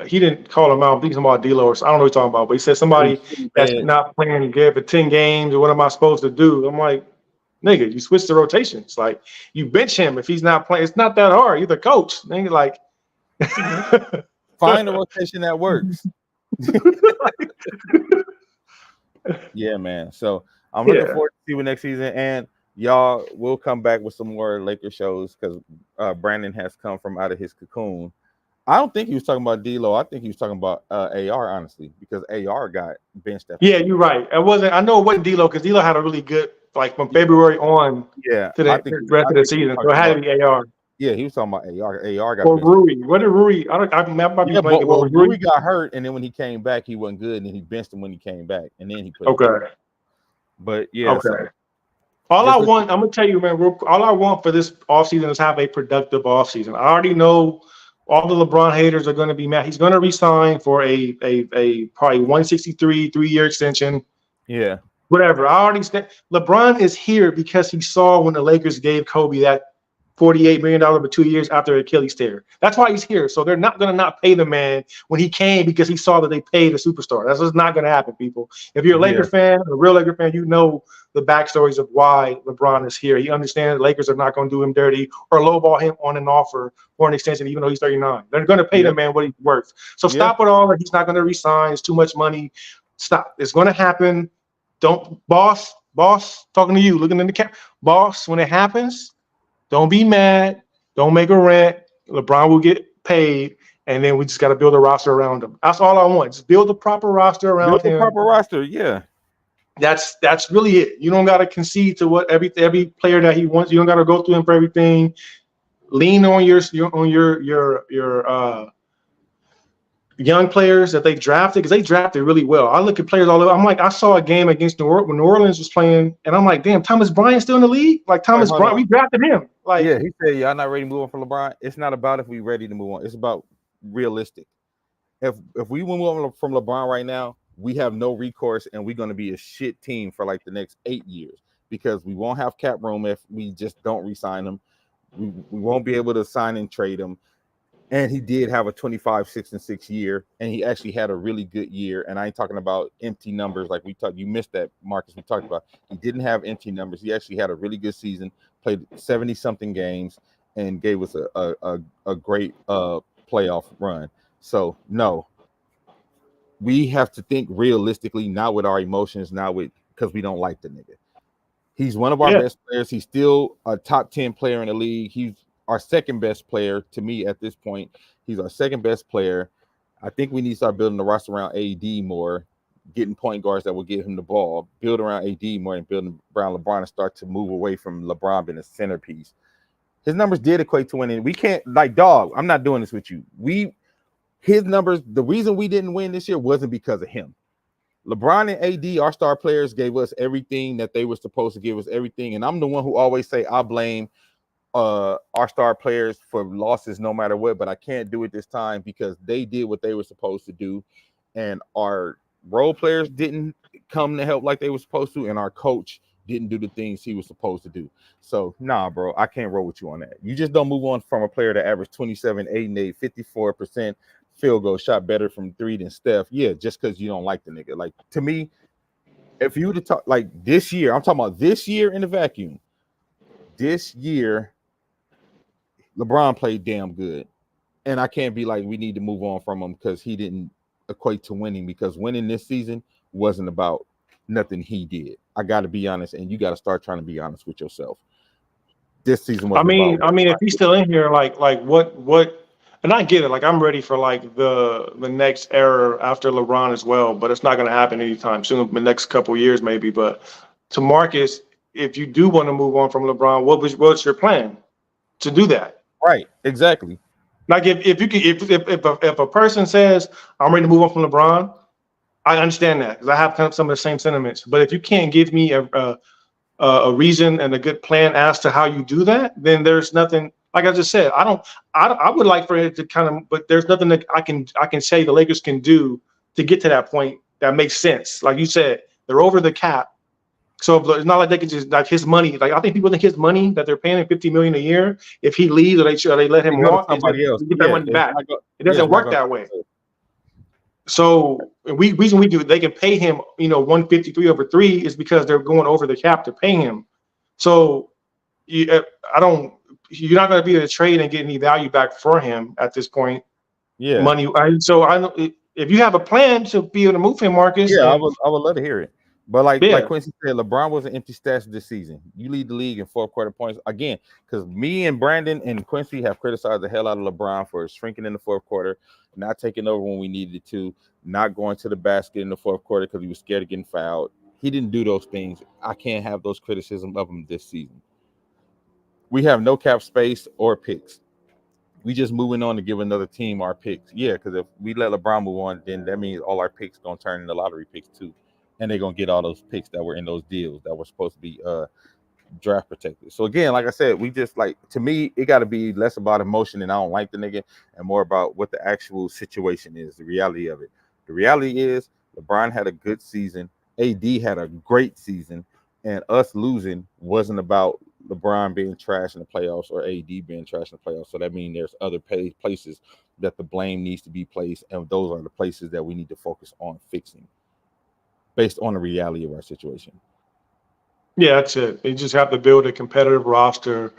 he didn't call him out. I'm thinking about D'Lo, or I don't know what he's talking about, but he said somebody that's not playing good for 10 games. What am I supposed to do? I'm like, nigga, you switch the rotations. Like, you bench him if he's not playing. It's not that hard. You're the coach. Nigga, like, find a rotation that works. Yeah, man. So I'm looking forward to see what next season, and y'all will come back with some more Lakers shows, because Brandon has come from out of his cocoon. I don't think he was talking about D'Lo. I think he was talking about AR, honestly, because AR got benched. Yeah, you're right. I know it wasn't D'Lo, because D'Lo had a really good, like, from February on to the rest of the season. So it had to be AR. Yeah, he was talking about AR. AR got benched. Rui. What did Rui? Rui got hurt, and then when he came back, he wasn't good, and then he benched him when he came back, and then he played. Okay. But yeah. Okay. So, I'm gonna tell you, man. All I want for this offseason is have a productive offseason. I already know all the LeBron haters are going to be mad. He's going to resign for a probably 163 3-year extension. Yeah. Whatever. I already said LeBron is here because he saw when the Lakers gave Kobe that $48 million for 2 years after Achilles tear. That's why he's here. So they're not going to not pay the man when he came, because he saw that they paid a superstar. That's just not going to happen, people. If you're a Laker fan, a real Laker fan, you know the backstories of why LeBron is here. He understands the Lakers are not going to do him dirty or lowball him on an offer for an extension, even though he's 39. They're going to pay the man what he's worth. So stop with all that. He's not going to resign. It's too much money. Stop. It's going to happen. Boss, talking to you, looking in the camera. Boss, when it happens, don't be mad. Don't make a rant. LeBron will get paid, and then we just got to build a roster around him. That's all I want. Just build a proper roster around him. Build a proper roster, yeah. That's really it. You don't got to concede to what every player that he wants. You don't got to go through him for everything. Lean on your young players that they drafted, because they drafted really well. I look at players all over. I'm like, I saw a game against when New Orleans was playing, and I'm like, damn, Thomas Bryant's still in the league? Like, Thomas Bryant, we drafted him. Like, yeah, he said, y'all not ready to move on from LeBron. It's not about if we ready to move on. It's about realistic. If we move on from LeBron right now, we have no recourse, and we're going to be a shit team for like the next 8 years, because we won't have cap room if we just don't re-sign him. We won't be able to sign and trade him. And he did have a 25, 6-6 year, and he actually had a really good year. And I ain't talking about empty numbers like we talked. You missed that, Marcus. We talked about he didn't have empty numbers. He actually had a really good season, played 70-something games, and gave us a great playoff run. So no, we have to think realistically, not with our emotions, not with because we don't like the nigga. He's one of our best players. He's still a top 10 player in the league. He's our second best player to me at this point. He's our second best player. I think we need to start building the roster around AD more, getting point guards that will give him the ball, build around AD more, and building around LeBron, and start to move away from LeBron being a centerpiece. His numbers did equate to winning. We can't, like, dog, I'm not doing this with you. His numbers, the reason we didn't win this year wasn't because of him. LeBron and AD, our star players, gave us everything that they were supposed to give us, everything. And I'm the one who always say I blame our star players for losses no matter what, but I can't do it this time because they did what they were supposed to do, and our role players didn't come to help like they were supposed to, and our coach didn't do the things he was supposed to do. So nah, bro, I can't roll with you on that. You just don't move on from a player that averaged 27, 8, and 8, 54% field goal shot better from 3 than Steph. Yeah, just because you don't like the nigga. Like, to me, if you were to talk like this year, I'm talking about this year in the vacuum. This year, LeBron played damn good, and I can't be like we need to move on from him because he didn't equate to winning, because winning this season wasn't about nothing he did. I got to be honest, and you got to start trying to be honest with yourself. This season I wasn't mean, about. if he's still in here, like what? And I get it. Like I'm ready for like the next era after LeBron as well, but it's not going to happen anytime soon. The next couple years maybe. But to Marcus, if you do want to move on from LeBron, what's your plan to do that? Right, exactly. Like if a person says I'm ready to move on from LeBron, I understand that because I have kind of some of the same sentiments. But if you can't give me a reason and a good plan as to how you do that, then there's nothing. Like I just said, I would like for it to kind of, but there's nothing that I can say the Lakers can do to get to that point that makes sense. Like you said, they're over the cap, so it's not like they can just like his money. Like I think people think his money that they're paying him $50 million a year, if he leaves or they let him They go to walk, somebody else. to get that money back. It doesn't it's not work gonna- that way. So reason we do they can pay him 153 over 3 is because they're going over the cap to pay him. So you're not going to be able to trade and get any value back for him at this point. Yeah, Money. If you have a plan to be able to move him, Marcus. yeah, I would love to hear it. But like Yeah. Quincy said, LeBron was an empty stats this season. You lead the league in fourth quarter points again, because me and Brandon and Quincy have criticized the hell out of LeBron for shrinking in the fourth quarter, not taking over when we needed to, not going to the basket in the fourth quarter because he was scared of getting fouled. He didn't do those things. I can't have those criticisms of him this season. We have no cap space or picks. We just moving on to give another team our picks. Yeah, because if we let LeBron move on, then that means all our picks going to turn into lottery picks too. And they're going to get all those picks that were in those deals that were supposed to be draft protected. So again, like I said, we just to me, it got to be less about emotion and I don't like the nigga and more about what the actual situation is, the reality of it. The reality is LeBron had a good season. AD had a great season. And us losing wasn't about LeBron being trash in the playoffs or AD being trash in the playoffs. So that means there's other places that the blame needs to be placed. And those are the places that we need to focus on fixing based on the reality of our situation. Yeah, that's it. You just have to build a competitive roster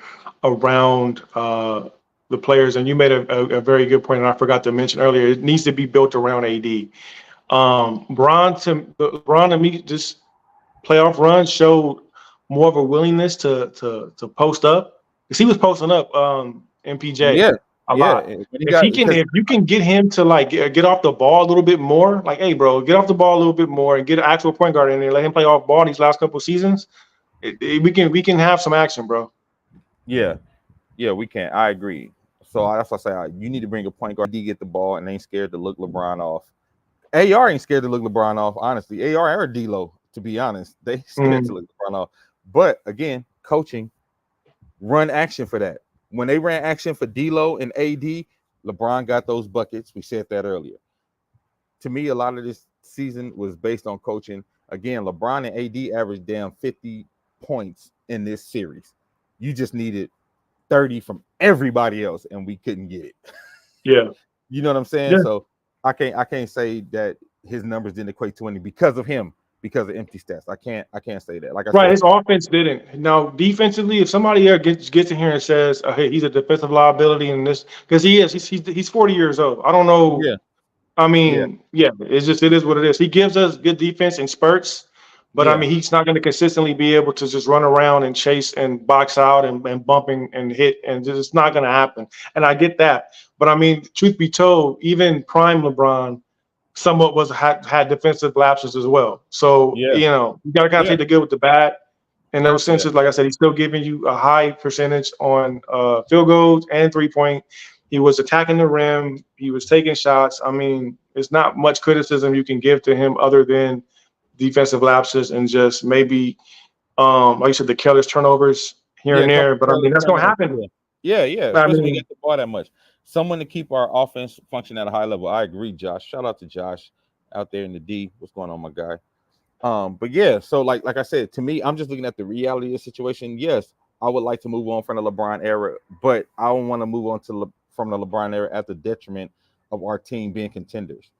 around the players. And you made a very good point, and I forgot to mention earlier, it needs to be built around AD. Bron to me, this playoff run showed more of a willingness to post up. Because he was posting up MPJ a lot. If you can get him to get off the ball a little bit more, like, hey, bro, get off the ball a little bit more and get an actual point guard in there, let him play off ball these last couple of seasons. We can have some action, bro. Yeah, we can. I agree. So that's what I say. You need to bring a point guard, get the ball, and ain't scared to look LeBron off. AR ain't scared to look LeBron off, honestly. AR or D-Lo, to be honest, they scared to look LeBron off. But again, coaching, run action for that. When they ran action for D-Lo and AD, LeBron got those buckets. We said that earlier. To me, a lot of this season was based on coaching. Again, LeBron and AD averaged down 50 points in this series. You just needed 30 from everybody else, and we couldn't get it. Yeah. You know what I'm saying? Yeah. So I can't say that his numbers didn't equate to any because of him, because of empty stats. I can't say that. Like I said, his offense didn't. Now, defensively, if somebody here gets in here and says, hey, he's a defensive liability in this, because he's 40 years old. I don't know. Yeah. I mean, it is what it is. He gives us good defense in spurts, but I mean, he's not going to consistently be able to just run around and chase and box out and bumping and hit, and it's not going to happen. And I get that, but I mean, truth be told, even prime LeBron somewhat had defensive lapses as well. So you got to kind of take the good with the bad. In those senses, like I said, he's still giving you a high percentage on field goals and 3-point. He was attacking the rim. He was taking shots. I mean, it's not much criticism you can give to him other than defensive lapses and just maybe, like you said, the careless turnovers here and there. But I mean, that's going to happen. Yeah. Especially when you get the ball that much. Someone to keep our offense function at a high level. I agree, Josh. Shout out to Josh out there in the D. What's going on, my guy? But yeah, so like I said, to me, I'm just looking at the reality of the situation. Yes, I would like to move on from the LeBron era, but I don't want to move on from the LeBron era at the detriment of our team being contenders.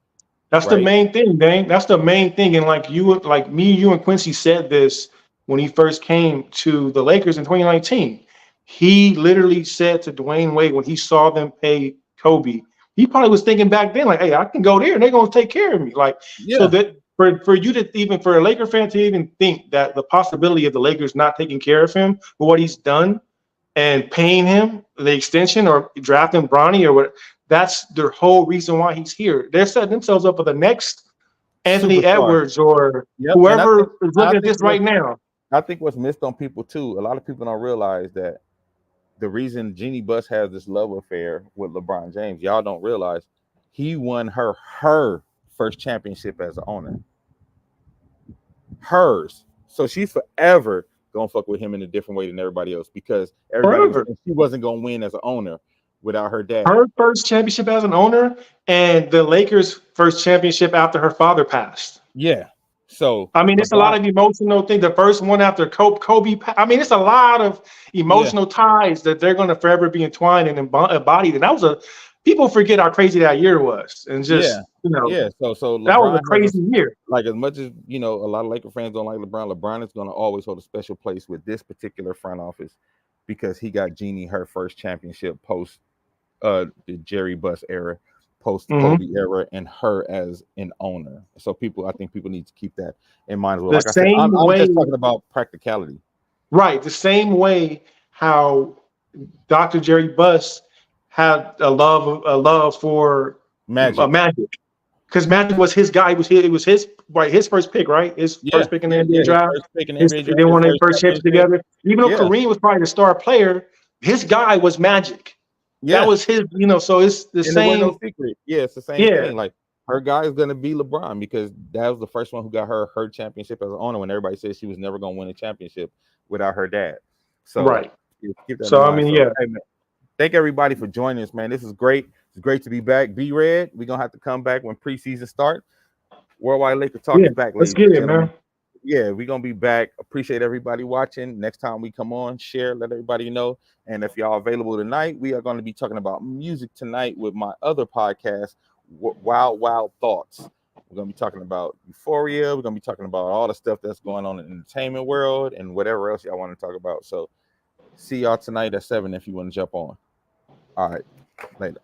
That's the main thing, Dane. That's the main thing. And you and Quincy said this when he first came to the Lakers in 2019. He literally said to Dwayne Wade when he saw them pay Kobe, he probably was thinking back then, like, hey, I can go there and they're going to take care of me. So for you to even for a Laker fan to even think that the possibility of the Lakers not taking care of him for what he's done and paying him the extension or drafting Bronny or what, that's the whole reason why he's here. They're setting themselves up for the next Anthony Superstar. Edwards or Yep, whoever is looking at this right now. I think what's missed on people too, a lot of people don't realize that the reason Jeannie Buss has this love affair with LeBron James, y'all don't realize he won her first championship as an owner. Hers. So she's forever gonna fuck with him in a different way than everybody else because she wasn't gonna win as an owner without her dad. Her first championship as an owner and the Lakers' first championship after her father passed. Yeah. So I mean, it's a lot of emotional things. The first one after Kobe. I mean, it's a lot of emotional ties that they're going to forever be entwined and embodied. And that was people forget how crazy that year was, and just So LeBron that was a crazy year. Like as much as a lot of Laker fans don't like LeBron. LeBron is going to always hold a special place with this particular front office because he got Jeannie her first championship post the Jerry Buss era. Post Kobe era and her as an owner. So I think people need to keep that in mind as well. Like I said, I'm just talking about practicality. Right. The same way how Dr. Jerry Buss had a love for Magic. Because Magic was his guy. It was his first pick, right? His first pick in the NBA draft. They won their first championship together. Even though Kareem was probably the star player, his guy was Magic. Yeah. That was his, so it's the same. No secret. Yeah, it's the same thing. Like her guy is going to be LeBron because that was the first one who got her championship as an owner when everybody said she was never going to win a championship without her dad. So right. Keep that hey, man, thank everybody for joining us, man. This is great. It's great to be back. Be Red. We're going to have to come back when preseason starts. Worldwide Laker Talk is back. Let's get it, man. Yeah, we're going to be back. Appreciate everybody watching. Next time we come on, share, let everybody know. And if y'all available tonight, we are going to be talking about music tonight with my other podcast, Wild Thoughts. We're going to be talking about Euphoria. We're going to be talking about all the stuff that's going on in the entertainment world and whatever else y'all want to talk about. So see y'all tonight at 7 if you want to jump on. All right, later.